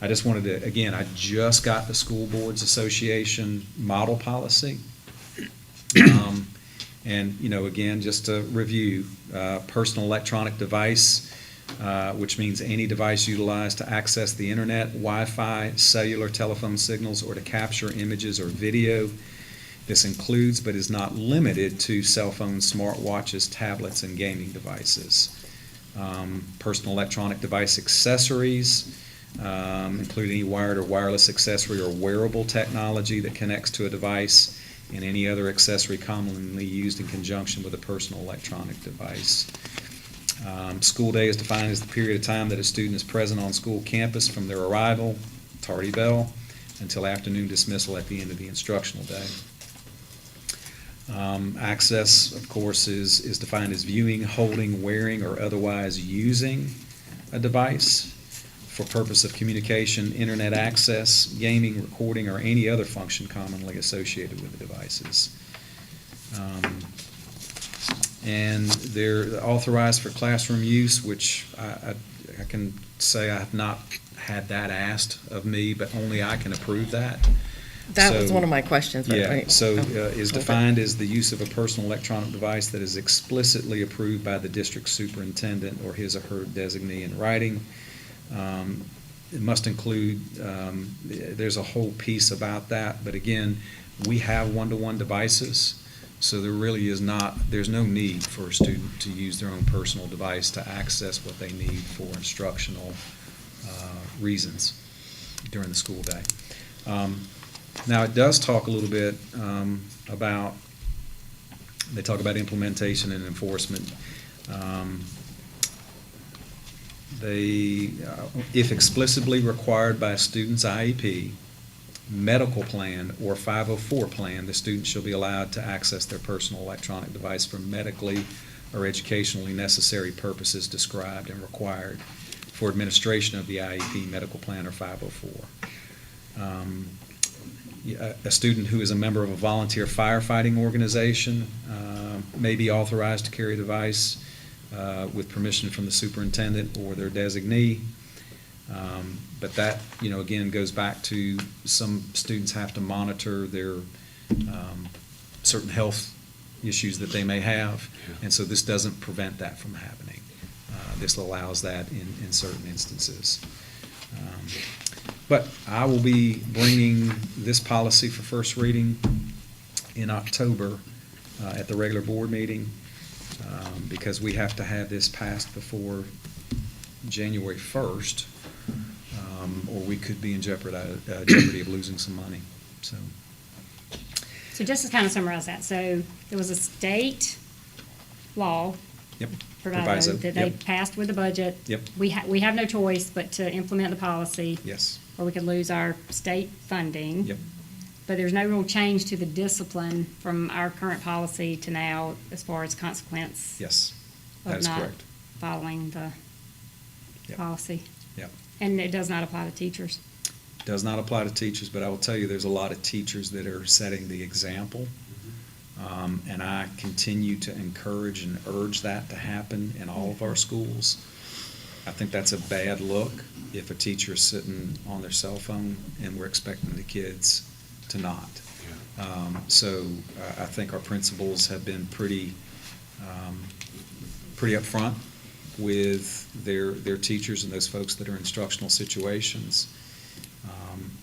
I just wanted to, again, I just got the School Boards Association model policy. And, again, just to review, personal electronic device, which means any device utilized to access the internet, Wi-Fi, cellular telephone signals, or to capture images or video. This includes but is not limited to cell phones, smartwatches, tablets, and gaming devices. Personal electronic device accessories, include any wired or wireless accessory or wearable technology that connects to a device, and any other accessory commonly used in conjunction with a personal electronic device. School day is defined as the period of time that a student is present on school campus from their arrival, tardy bell, until afternoon dismissal at the end of the instructional day. Access, of course, is defined as viewing, holding, wearing, or otherwise using a device for purpose of communication, internet access, gaming, recording, or any other function commonly associated with the devices. And they're authorized for classroom use, which I can say I have not had that asked of me, but only I can approve that. That was one of my questions. But Yeah, wait. so Oh, is defined as the use of a personal electronic device that is explicitly approved by the district superintendent or his or her designee in writing. It must include, there's a whole piece about that, but again, we have one-to-one devices, so there really is not, there's no need for a student to use their own personal device to access what they need for instructional reasons during the school day. Now, it does talk a little bit about, they talk about implementation and enforcement. If explicitly required by a student's IEP, medical plan, or 504 plan, the student shall be allowed to access their personal electronic device for medically or educationally necessary purposes described and required for administration of the IEP, medical plan, or 504. A student who is a member of a volunteer firefighting organization may be authorized to carry a device with permission from the superintendent or their designee. But that, again, goes back to some students have to monitor their certain health issues that they may have, and so this doesn't prevent that from happening. This allows that in certain instances. But I will be bringing this policy for first reading in October at the regular board meeting because we have to have this passed before January 1st, or we could be in jeopardy of losing some money. So just to kind of summarize that, so there was a state law proviso that they passed with the budget. Yep. We have no choice but to implement the policy. Yes. Or we could lose our state funding. Yep. But there's no real change to the discipline from our current policy to now as far as consequence. Yes, that of is not correct. following the policy. Yep. And it does not apply to teachers. Does not apply to teachers, but I will tell you there's a lot of teachers that are setting the example. And I continue to encourage and urge that to happen in all of our schools. I think that's a bad look if a teacher's sitting on their cell phone and we're expecting the kids to not. So I think our principals have been pretty upfront with their teachers and those folks that are in instructional situations.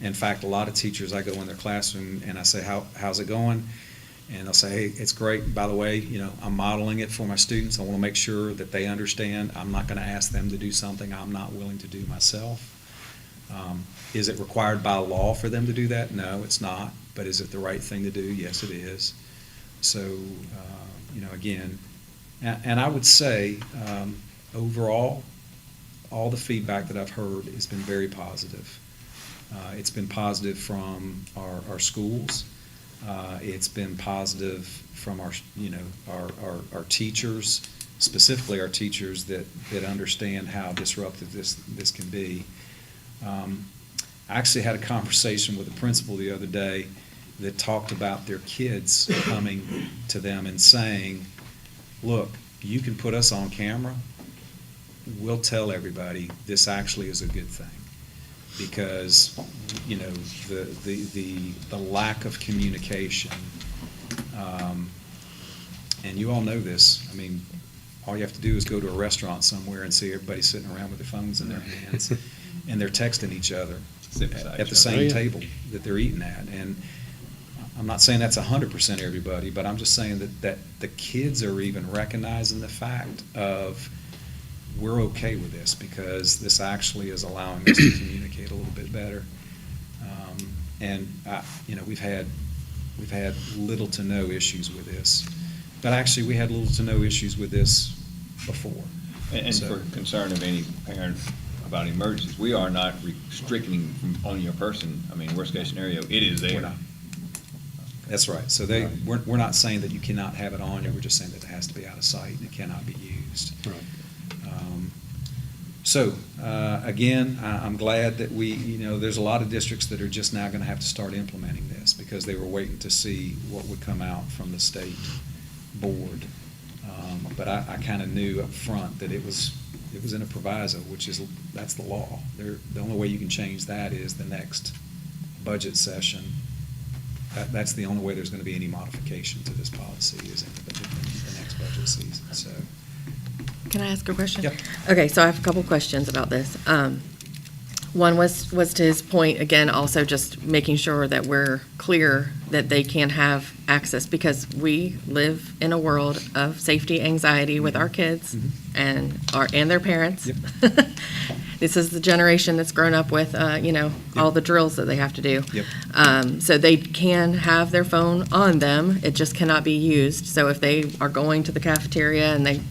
In fact, a lot of teachers, I go in their classroom and I say, how's it going? And they'll say, hey, it's great. By the way, I'm modeling it for my students. I want to make sure that they understand I'm not going to ask them to do something I'm not willing to do myself. Is it required by law for them to do that? No, it's not. But is it the right thing to do? Yes, it is. So, again, and I would say, overall, all the feedback that I've heard has been very positive. It's been positive from our schools. It's been positive from our teachers, specifically our teachers that understand how disruptive this can be. I actually had a conversation with a principal the other day that talked about their kids coming to them and saying, look, you can put us on camera. We'll tell everybody this actually is a good thing. Because, the lack of communication And you all know this. I mean, all you have to do is go to a restaurant somewhere and see everybody sitting around with their phones in their hands, and they're texting each other at the same table that they're eating at. And I'm not saying that's 100% everybody, but I'm just saying that the kids are even recognizing the fact of, we're okay with this because this actually is allowing us to communicate a little bit better. And we've had little to no issues with this. But actually, we had little to no issues with this before. And for concern of any parent about emergencies, we are not restricting on your person. I mean, worst case scenario, it is there. We're not. That's right. So we're not saying that you cannot have it on you. We're just saying that it has to be out of sight and it cannot be used. Right. Again, I'm glad that there's a lot of districts that are just now going to have to start implementing this because they were waiting to see what would come out from the state board. But I kind of knew up front that it was in a proviso, that's the law. The only way you can change that is the next budget session. That's the only way there's going to be any modification to this policy is in the next budget season. So. Can I ask a question? Yep. Okay, so I have a couple questions about this. One was to his point, again, also just making sure that we're clear that they can have access because we live in a world of safety anxiety with our kids and their parents. Yep. This is the generation that's grown up with, all the drills that they have to do. Yep. So they can have their phone on them. It just cannot be used. So if they are going to the cafeteria and they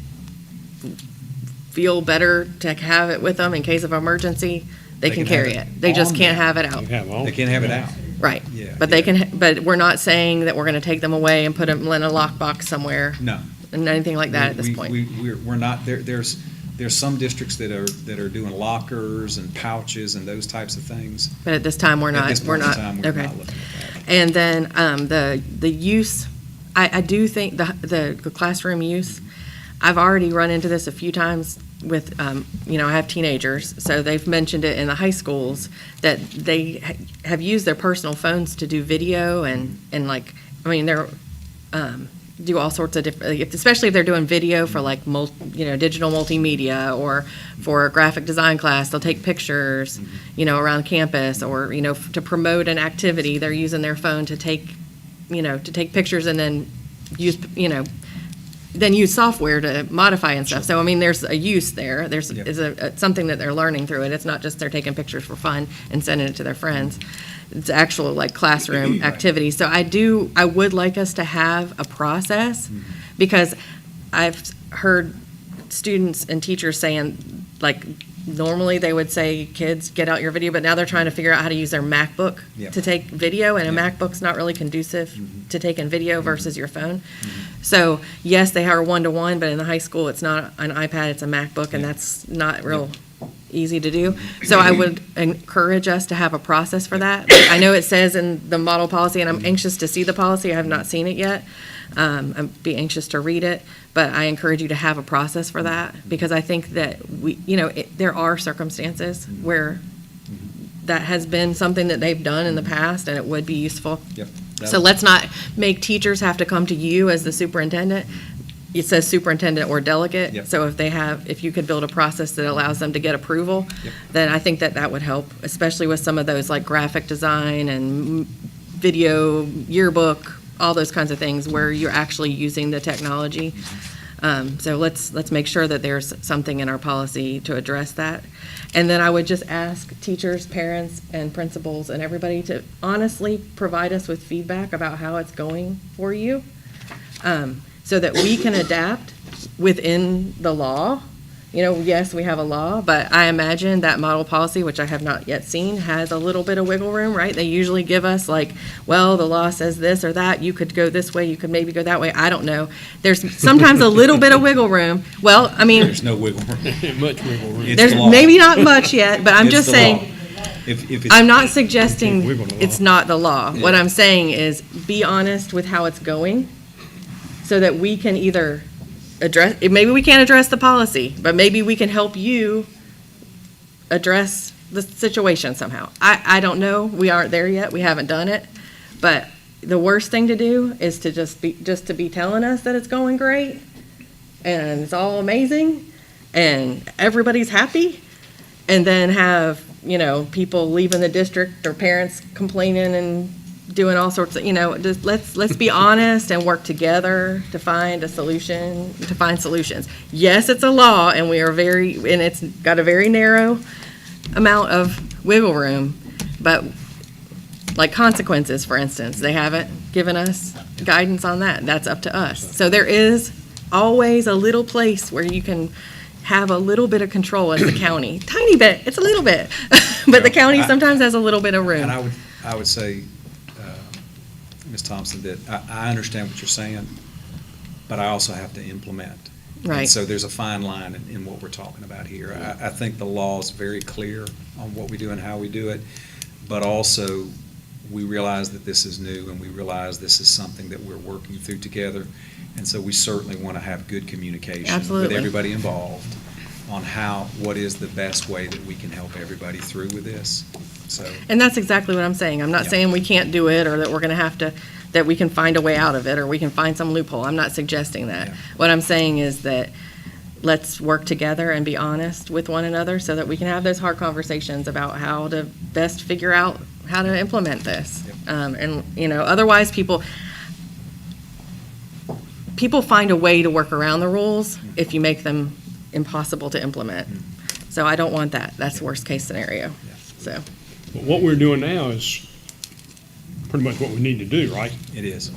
feel better to have it with them in case of emergency, they can carry it. They just can't have it out. They can't have it out. Right. Yeah, But they can, but we're not saying that we're going to take them away and put them in a lockbox somewhere. No. And anything like that at this point. We're not, there's some districts that are doing lockers and pouches and those types of things. But at this time, we're not. At this point in time, we're Okay. not looking at that. And then the use, I do think the classroom use, I've already run into this a few times with, I have teenagers, so they've mentioned it in the high schools that they have used their personal phones to do video they're, do all sorts of different, especially if they're doing video for digital multimedia or for a graphic design class, they'll take pictures, around campus or, to promote an activity, they're using their phone to take pictures and then use, then use software to modify and stuff. So, there's a use there. There's something that they're learning through it. It's not just they're taking pictures for fun and sending it to their friends. It's actual classroom activity. So I would like us to have a process because I've heard students and teachers saying normally they would say, kids, get out your video, but now they're trying to figure out how to use their MacBook to take video, and a MacBook's not really conducive to taking video versus your phone. So, yes, they are one-to-one, but in the high school, it's not an iPad, it's a MacBook, and that's not real easy to do. So I would encourage us to have a process for that. I know it says in the model policy, and I'm anxious to see the policy. I have not seen it yet. I'd be anxious to read it, but I encourage you to have a process for that because I think that there are circumstances where that has been something that they've done in the past and it would be useful. Yep. So let's not make teachers have to come to you as the superintendent. It says superintendent or delegate. Yep. So if you could build a process that allows them to get approval, then I think that would help, especially with some of those graphic design and video yearbook, all those kinds of things where you're actually using the technology. So let's make sure that there's something in our policy to address that. And then I would just ask teachers, parents, and principals and everybody to honestly provide us with feedback about how it's going for you, so that we can adapt within the law. Yes, we have a law, but I imagine that model policy, which I have not yet seen, has a little bit of wiggle room, right? They usually give us the law says this or that, you could go this way, you could maybe go that way, I don't know. There's sometimes a little bit of wiggle room. Well, There's no wiggle room. Much wiggle room. It's there's the law. maybe not much yet, but I'm It's just the saying, law. If it's, I'm not suggesting Wiggle the law. it's not the law. What I'm saying is be honest with how it's going so that we can either address, maybe we can't address the policy, but maybe we can help you address the situation somehow. I don't know. We aren't there yet. We haven't done it. But the worst thing to do is to just be telling us that it's going great and it's all amazing and everybody's happy, and then have, people leaving the district or parents complaining and doing all sorts of, just let's be honest and work together to find solutions. Yes, it's a law, and and it's got a very narrow amount of wiggle room, but like consequences, for instance, they haven't given us guidance on that. That's up to us. So there is always a little place where you can have a little bit of control as the county. Tiny bit, it's a little bit, but the county sometimes has a little bit of room. And I would say, Ms. Thompson, that I understand what you're saying, but I also have to implement. Right. And so there's a fine line in what we're talking about here. I think the law is very clear on what we do and how we do it, but also we realize that this is new, and we realize this is something that we're working through together. And so we certainly want to have good communication Absolutely. with everybody involved on what is the best way that we can help everybody through with this. So. And that's exactly what I'm saying. I'm not saying we can't do it, or that we're going to have to, that we can find a way out of it, or we can find some loophole. I'm not suggesting that. Yeah. What I'm saying is that let's work together and be honest with one another so that we can have those hard conversations about how to best figure out how to implement this. Yep. Otherwise people find a way to work around the rules if you make them impossible to implement. So I don't want that. That's worst case scenario. So. But what we're doing now is pretty much what we need to do, right? It is.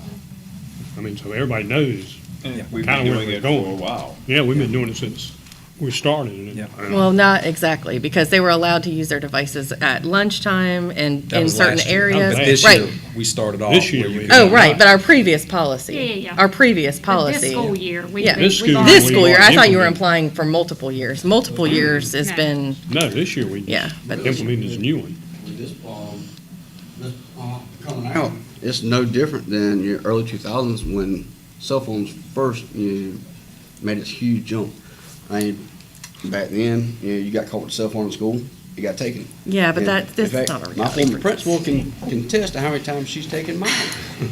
I mean, so everybody knows And we've kind been of where doing we're it for a going. while. Yeah, we've been doing it since we started. And Yeah. Well, not exactly, because they were allowed to use their devices at lunchtime and That in was certain last year. areas. But this Right. year, we started off. This year where you we- could- Oh, right, but our previous policy. Yeah. Our previous policy. This school year, Yeah. This school year, This we school year, I already thought you were implemented. implying for multiple years. Multiple years has No. been, No, this year we Yeah, but- implemented this new one. With this, coming out, it's no different than your early 2000s when cell phones first, made its huge jump. I mean, back then, you got caught with a cell phone in school, you got taken. yeah, but And this in is fact, not a my reality. former principal can attest to how many times she's taken mine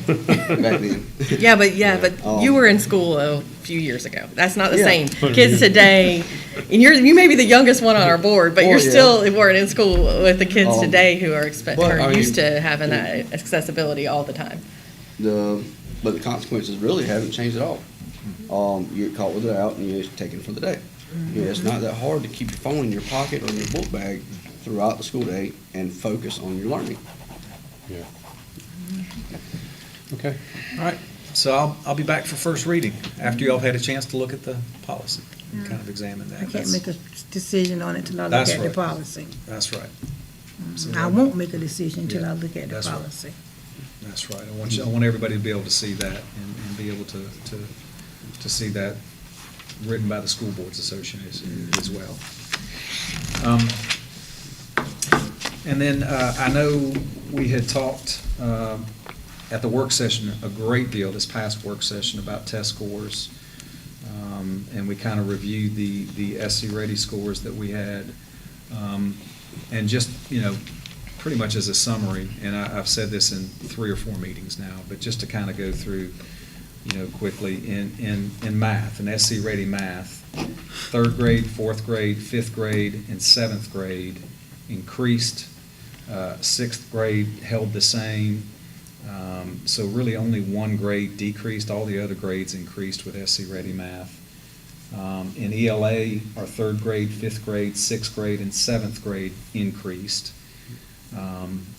back then. Yeah, but you were in school a few years ago. That's not the same. Kids today, and you may be the youngest one on our board, but you're yeah. still weren't in school with the kids today who are but, I used mean, to having that accessibility all the time. But the consequences really haven't changed at all. You get caught with it out and you're taken for the day. It's not that hard to keep your phone in your pocket or in your book bag throughout the school day and focus on your learning. Yeah. Okay. All right, so I'll be back for first reading after y'all have had a chance to look at the policy and kind of examine that. I can't make a decision on it till I look That's at the right. policy. That's right. So I won't make a decision till I look at the That's right. policy. That's right. I want everybody to be able to see that and be able to see that written by the School Boards Association as well. And then I know we had talked at the work session a great deal, this past work session, about test scores. And we kind of reviewed the SC Ready scores that we had. And just, pretty much as a summary, and I've said this in 3 or 4 meetings now, but just to kind of go through, quickly, in math, in SC Ready math, 3rd grade, 4th grade, 5th grade, and 7th grade increased. 6th grade held the same. So really only 1 grade decreased. All the other grades increased with SC Ready math. In ELA, our 3rd grade, 5th grade, 6th grade, and 7th grade increased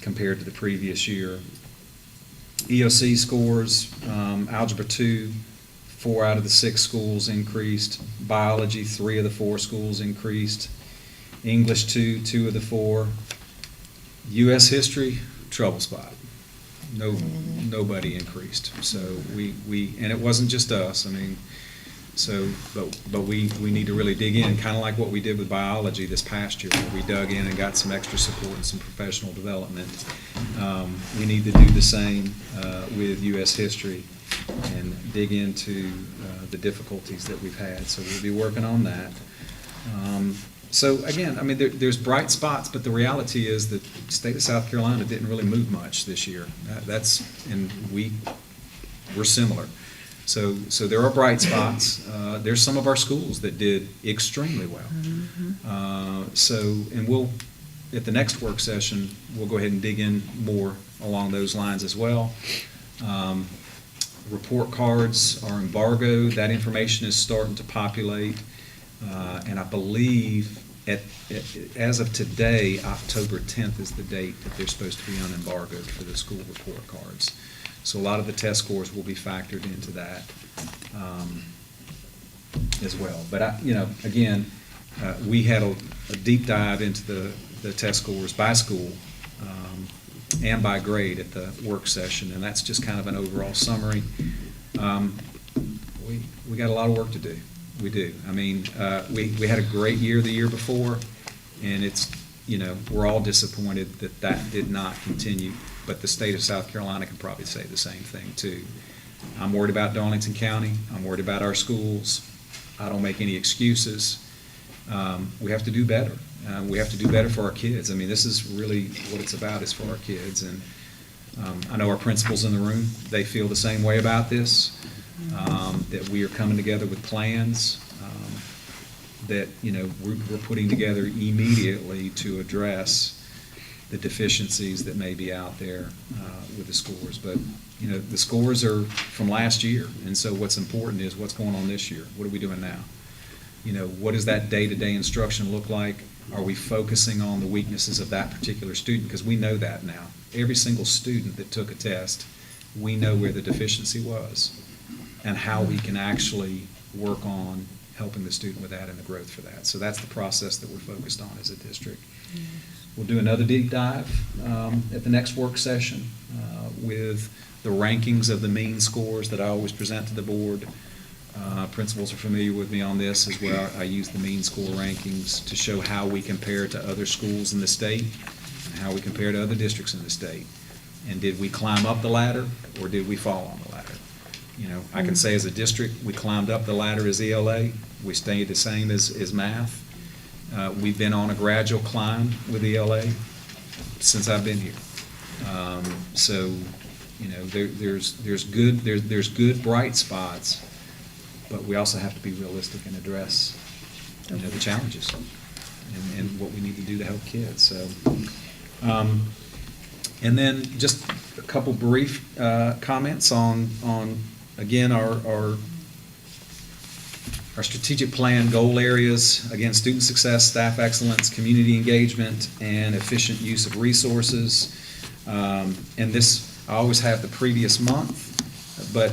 compared to the previous year. EOC scores, Algebra 2, 4 out of the 6 schools increased. Biology, 3 of the 4 schools increased. English 2, 2 of the 4. U.S. History, trouble spot. Nobody increased. So and it wasn't just us. But we need to really dig in, kind of like what we did with biology this past year, where we dug in and got some extra support and some professional development. We need to do the same with U.S. history and dig into the difficulties that we've had. So we'll be working on that. So again, I mean, there's bright spots, but the reality is that the state of South Carolina didn't really move much this year. And we're similar. So there are bright spots. There's some of our schools that did extremely well. And we'll, at the next work session, we'll go ahead and dig in more along those lines as well. Report cards are embargoed. That information is starting to populate. And I believe as of today, October 10th is the date that they're supposed to be unembargoed for the school report cards. So a lot of the test scores will be factored into that as well. But again, we had a deep dive into the test scores by school and by grade at the work session, and that's just kind of an overall summary. We got a lot of work to do. We do. I mean, we had a great year the year before, and it's, we're all disappointed that did not continue, but the state of South Carolina can probably say the same thing too. I'm worried about Darlington County. I'm worried about our schools. I don't make any excuses. We have to do better. We have to do better for our kids. I mean, this is really what it's about, is for our kids. And I know our principals in the room, they feel the same way about this, that we are coming together with plans that, we're putting together immediately to address the deficiencies that may be out there with the scores. But, the scores are from last year, and so what's important is what's going on this year. What are we doing now? What does that day-to-day instruction look like? Are we focusing on the weaknesses of that particular student? Because we know that now. Every single student that took a test, we know where the deficiency was and how we can actually work on helping the student with that and the growth for that. So that's the process that we're focused on as a district. We'll do another deep dive at the next work session with the rankings of the mean scores that I always present to the board. Principals are familiar with me on this as well. I use the mean score rankings to show how we compare to other schools in the state and how we compare to other districts in the state. And did we climb up the ladder or did we fall on the ladder? I can say as a district, we climbed up the ladder as ELA. We stayed the same as math. We've been on a gradual climb with ELA since I've been here. There's good bright spots, but we also have to be realistic and address, the challenges and what we need to do to help kids. So, and then just a couple brief comments on again our strategic plan goal areas. Again, student success, staff excellence, community engagement, and efficient use of resources. And this, I always have the previous month, but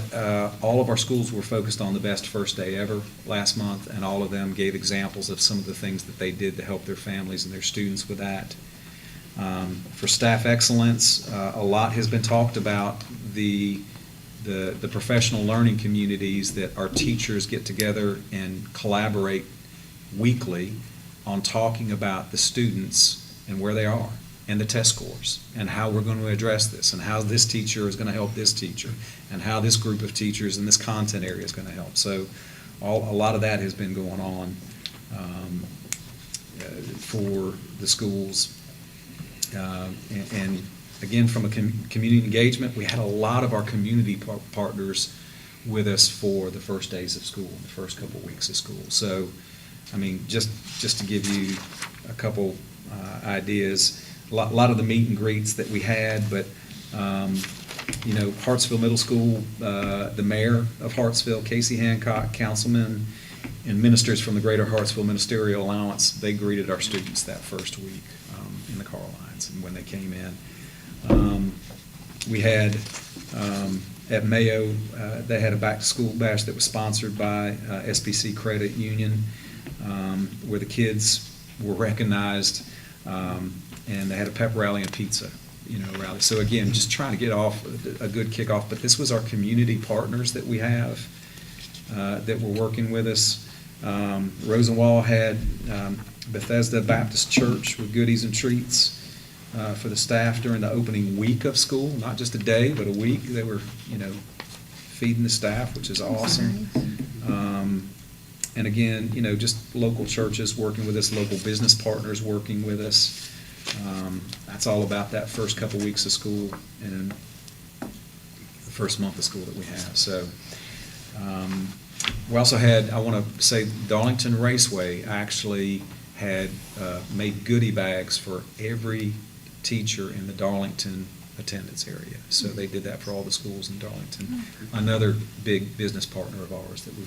all of our schools were focused on the best first day ever last month, and all of them gave examples of some of the things that they did to help their families and their students with that. For staff excellence, a lot has been talked about the professional learning communities that our teachers get together and collaborate weekly on talking about the students and where they are and the test scores and how we're going to address this and how this teacher is going to help this teacher and how this group of teachers in this content area is going to help. So a lot of that has been going on for the schools. And again, from a community engagement, we had a lot of our community partners with us for the first days of school, the first couple of weeks of school. So, I mean, just to give you a couple ideas, a lot of the meet and greets that we had, but Hartsville Middle School, the mayor of Hartsville, Casey Hancock, councilmen, and ministers from the Greater Hartsville Ministerial Alliance, they greeted our students that first week in the car lines and when they came in. We had at Mayo, they had a back-to-school bash that was sponsored by SBC Credit Union, where the kids were recognized, and they had a pep rally and pizza, rally. So again, just trying to get off a good kickoff. But this was our community partners that we have that were working with us. Rosenwall had Bethesda Baptist Church with goodies and treats for the staff during the opening week of school, not just a day, but a week. They were, feeding the staff, which is awesome. And again, just local churches working with us, local business partners working with us. That's all about that first couple weeks of school and the first month of school that we have. So we also had, I want to say, Darlington Raceway actually had made goodie bags for every teacher in the Darlington attendance area. So they did that for all the schools in Darlington. Another big business partner of ours that we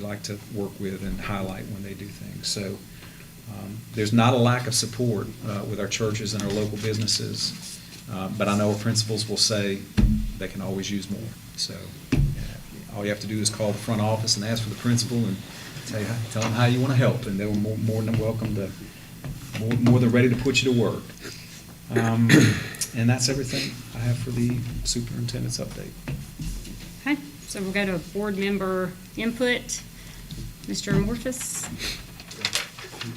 like to work with and highlight when they do things. So there's not a lack of support with our churches and our local businesses, but I know our principals will say they can always use more. So all you have to do is call the front office and ask for the principal and tell them how you want to help, and they're more than welcome to, more than ready to put you to work. And that's everything I have for the superintendent's update. Okay, so we'll go to board member input. Mr. Morphus?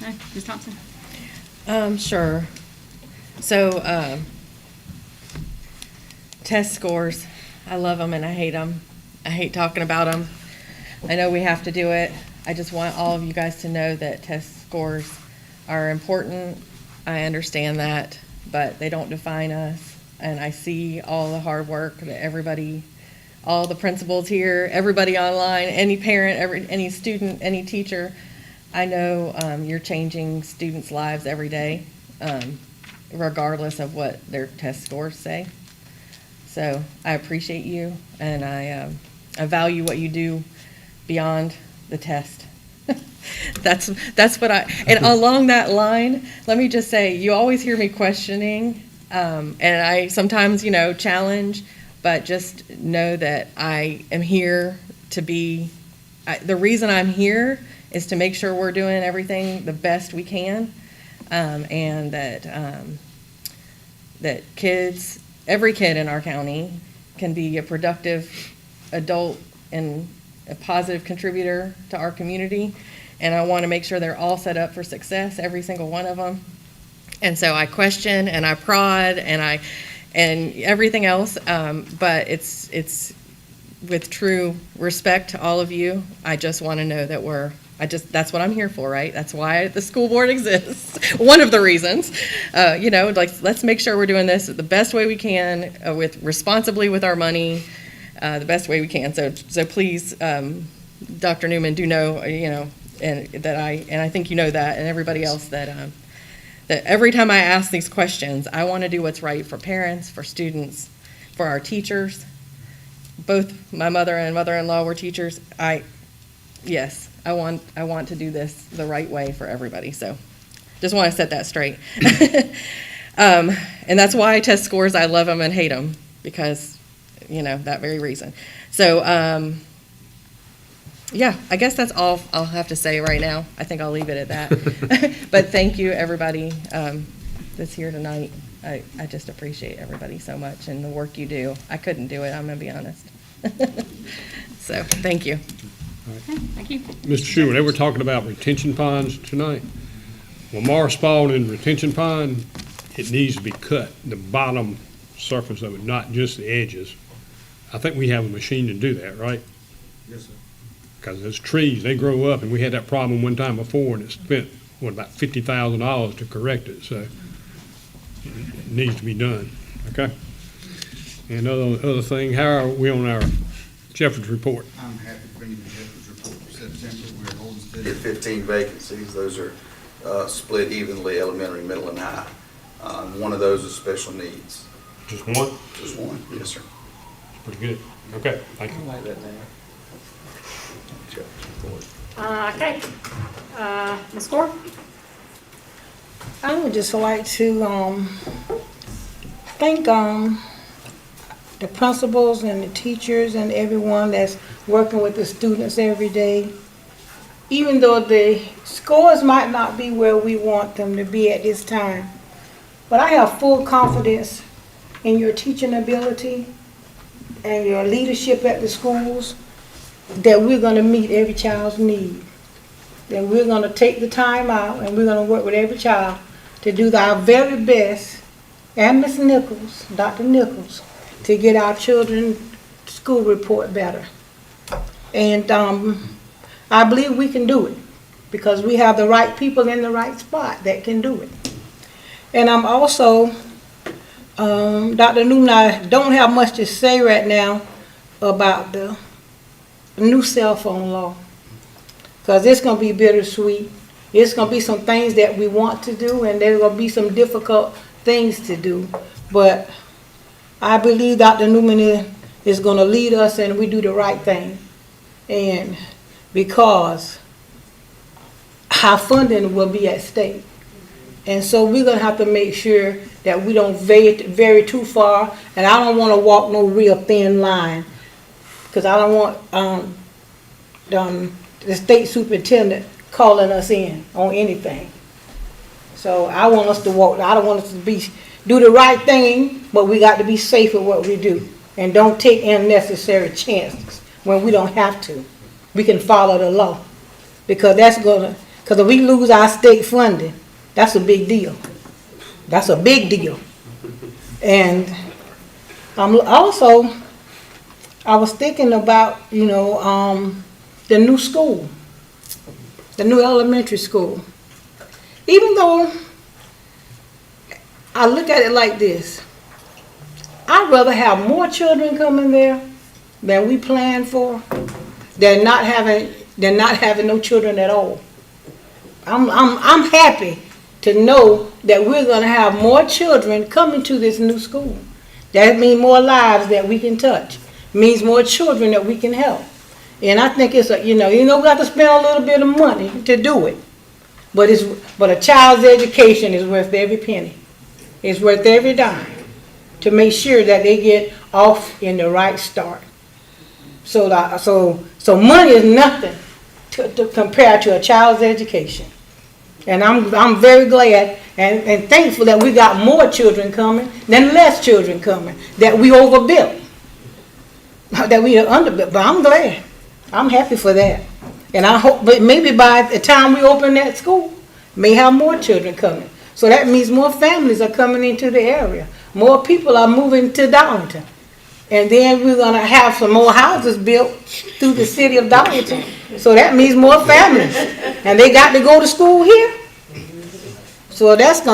No, Ms. Thompson? Sure. So, test scores, I love them and I hate them. I hate talking about them. I know we have to do it. I just want all of you guys to know that test scores are important. I understand that, but they don't define us. And I see all the hard work that everybody, all the principals here, everybody online, any parent, any student, any teacher. I know you're changing students' lives every day, regardless of what their test scores say. So I appreciate you, and I value what you do beyond the test. That's what and along that line, let me just say, you always hear me questioning, and I sometimes, challenge, but just know that I am here to be, the reason I'm here is to make sure we're doing everything the best we can, and that kids, every kid in our county can be a productive adult and a positive contributor to our community. And I want to make sure they're all set up for success, every single one of them. And so I question and I prod and everything else, but it's with true respect to all of you. I just want to know that that's what I'm here for, right? That's why the school board exists. One of the reasons, let's make sure we're doing this the best way we can, responsibly with our money, the best way we can. So please, Dr. Newman, do know, and I think you know that, and everybody else that every time I ask these questions, I want to do what's right for parents, for students, for our teachers. Both my mother and mother-in-law were teachers. I want to do this the right way for everybody. So just want to set that straight. And that's why I test scores. I love them and hate them because, that very reason. So, I guess that's all I'll have to say right now. I think I'll leave it at that. But thank you, everybody that's here tonight. I just appreciate everybody so much and the work you do. I couldn't do it, I'm going to be honest. So, thank you. Okay, thank you. Mr. Schumer, they were talking about retention ponds tonight. When Morris spawned in retention pond, it needs to be cut, the bottom surface of it, not just the edges. I think we have a machine to do that, right? Yes, sir. Because those trees, they grow up, and we had that problem one time before, and it spent, about $50,000 to correct it, so it needs to be done, okay? And other thing, how are we on our Jeffords report? I'm happy to bring you the Jeffords report for September. We're holding steady at 15 vacancies. Those are split evenly, elementary, middle, and high. One of those is special needs. Just one? Just one, yes, sir. Pretty good. Okay, thank you. I like that name. Okay. Ms. Gore? I would just like to thank the principals and the teachers and everyone that's working with the students every day. Even though the scores might not be where we want them to be at this time, but I have full confidence in your teaching ability and your leadership at the schools that we're going to meet every child's need. That we're going to take the time out and we're going to work with every child to do our very best, and Ms. Nichols, Dr. Nichols, to get our children's school report better. And I believe we can do it because we have the right people in the right spot that can do it. And I'm also, Dr. Newman, I don't have much to say right now about the new cell phone law because it's going to be bittersweet. It's going to be some things that we want to do, and there's going to be some difficult things to do. But I believe Dr. Newman is going to lead us and we do the right thing. And because our funding will be at stake. And so we're going to have to make sure that we don't vary too far. And I don't want to walk no real thin line because I don't want the state superintendent calling us in on anything. So I want us to walk, I don't want us to do the right thing, but we got to be safe with what we do. And don't take unnecessary chances when we don't have to. We can follow the law. Because because if we lose our state funding, that's a big deal. That's a big deal. And also, I was thinking about, the new school, the new elementary school. Even though I look at it like this, I'd rather have more children coming there than we planned for, than not having no children at all. I'm happy to know that we're going to have more children coming to this new school. That means more lives that we can touch. Means more children that we can help. And I think it's we have to spend a little bit of money to do it. But a child's education is worth every penny. It's worth every dime to make sure that they get off in the right start. So money is nothing to compare to a child's education. And I'm very glad and thankful that we got more children coming than less children coming, that we overbuilt, that we are underbuilt. But I'm glad. I'm happy for that. And I hope, but maybe by the time we open that school, may have more children coming. So that means more families are coming into the area. More people are moving to Darlington. And then we're going to have some more houses built through the city of Darlington. So that means more families. And they got to go to school here. So that's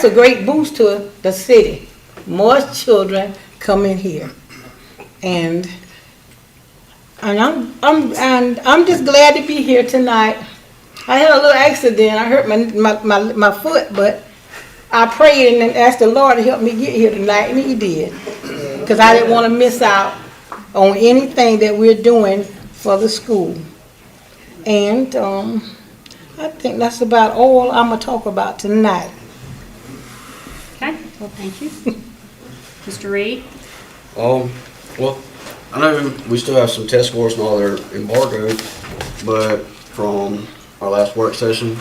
a great boost to the city. More children coming here. And I'm just glad to be here tonight. I had a little accident. I hurt my foot, but I prayed and asked the Lord to help me get here tonight, and He did. Because I didn't want to miss out on anything that we're doing for the school. And I think that's about all I'm going to talk about tonight. Okay, well, thank you. Mr. Reed? Well, I know we still have some test scores and all that are embargoed, but from our last work session,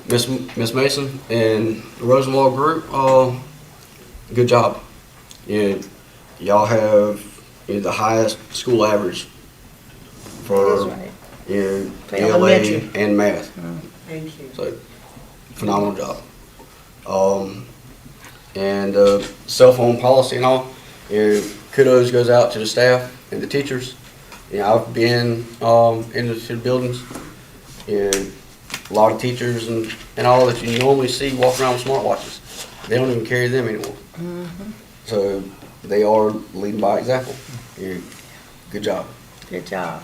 Miss Mason and the Rosenwald group, good job. Y'all have the highest school average for ELA and math. Thank you. So, phenomenal job. And cell phone policy and all, kudos goes out to the staff and the teachers. I've been into the buildings, and a lot of teachers and all that you normally see walk around with smartwatches. They don't even carry them anymore. Mm-hmm. So they are leading by example. Good job. Good job.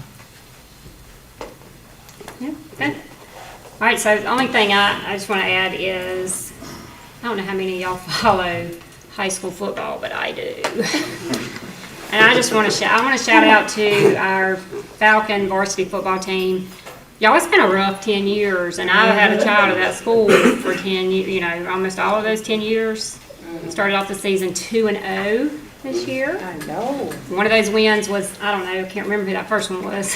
Yeah, okay. All right, so the only thing I just want to add is, I don't know how many of y'all follow high school football, but I do. And I just want to shout out to our Falcon varsity football team. Y'all, it's been a rough 10 years, and I've had a child at that school for 10 years, almost all of those 10 years. Started off the season 2-0 this year. I know. One of those wins was, I don't know, I can't remember who that first one was.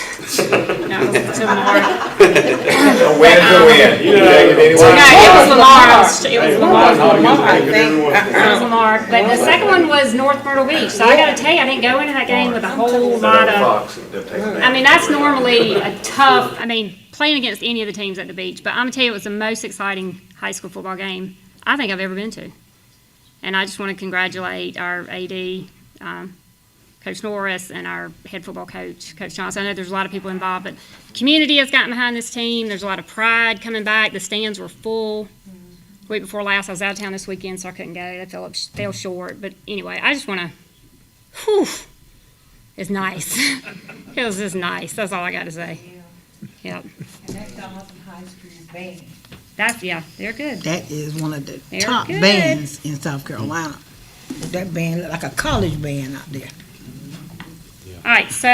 No, it was Lamar. A win's a win. You know that can anyone. No, it was Lamar. It was Lamar. I think. It was Lamar. But the second one was North Myrtle Beach. So I got to tell you, I didn't go into that game with a whole lot of. I mean, that's normally a tough. Playing against any of the teams at the beach. But I'm gonna tell you, it was the most exciting high school football game I think I've ever been to. And I just want to congratulate our AD, Coach Norris and our head football coach, Coach Johnson. I know there's a lot of people involved, but the community has gotten behind this team. There's a lot of pride coming back. The stands were full. Week before last, I was out of town this weekend, so I couldn't go. They fell short. But anyway, I just want to, whew, it's nice. It was just nice. That's all I got to say. Yep. And that's Darlington High School band. Yeah, they're good. That is one of the They're top good. bands in South Carolina. That band look like a college band out there. All right, so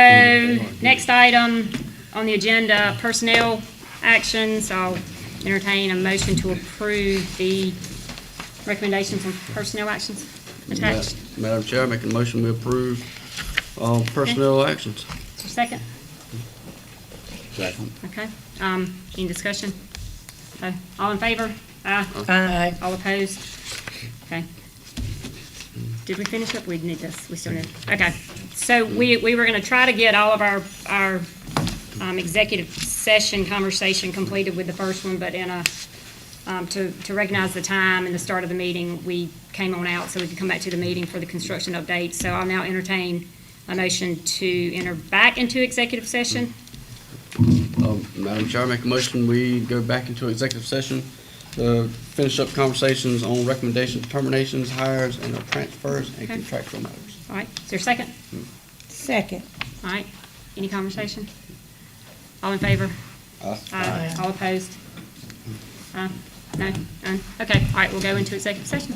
next item on the agenda, personnel actions. I'll entertain a motion to approve the recommendations on personnel actions attached. Madam Chair, I make a motion we approve personnel actions. Is there a second? Second. Okay, any discussion? All in favor? Aye. Aye. All opposed? Okay. Did we finish up? We need this, we still need, okay. So we were gonna try to get all of our executive session conversation completed with the first one, but in a, to recognize the time and the start of the meeting, we came on out so we could come back to the meeting for the construction update. So I'll now entertain a motion to enter back into executive session. Madam Chair, I make a motion we go back into executive session to finish up conversations on recommendations, terminations, hires, and transfers and Okay. contractual matters. All right, is there a second? Second. All right, any conversation? All in favor? Aye. All opposed? No? None? Okay, all right, we'll go into executive session.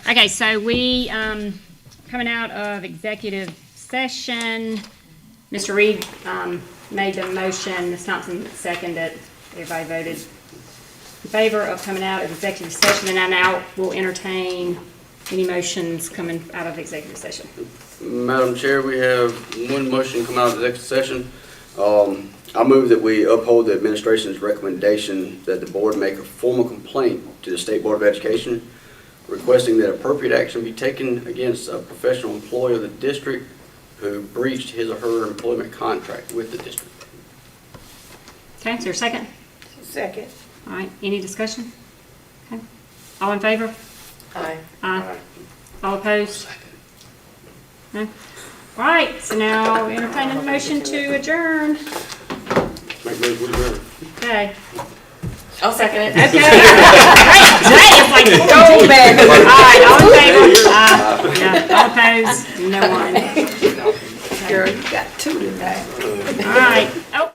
Okay, so we, coming out of executive session, Mr. Reed, made the motion, Ms. Thompson seconded, everybody voted in favor of coming out of executive session, and I now will entertain any motions coming out of executive session. Madam Chair, we have one motion come out of executive session. I move that we uphold the administration's recommendation that the board make a formal complaint to the State Board of Education requesting that appropriate action be taken against a professional employee of the district who breached his or her employment contract with the district. Okay, is there a second? Second. All right, any discussion? Okay, all in favor? Aye. Aye. All opposed? No? All right, so now entertaining the motion to adjourn. Make motion to adjourn. Okay. I'll second it. Okay. Great, Jay, it's like gold, baby. All right, all in favor? Yeah, all opposed? No one. Girl, you got two tonight. All right. Oh.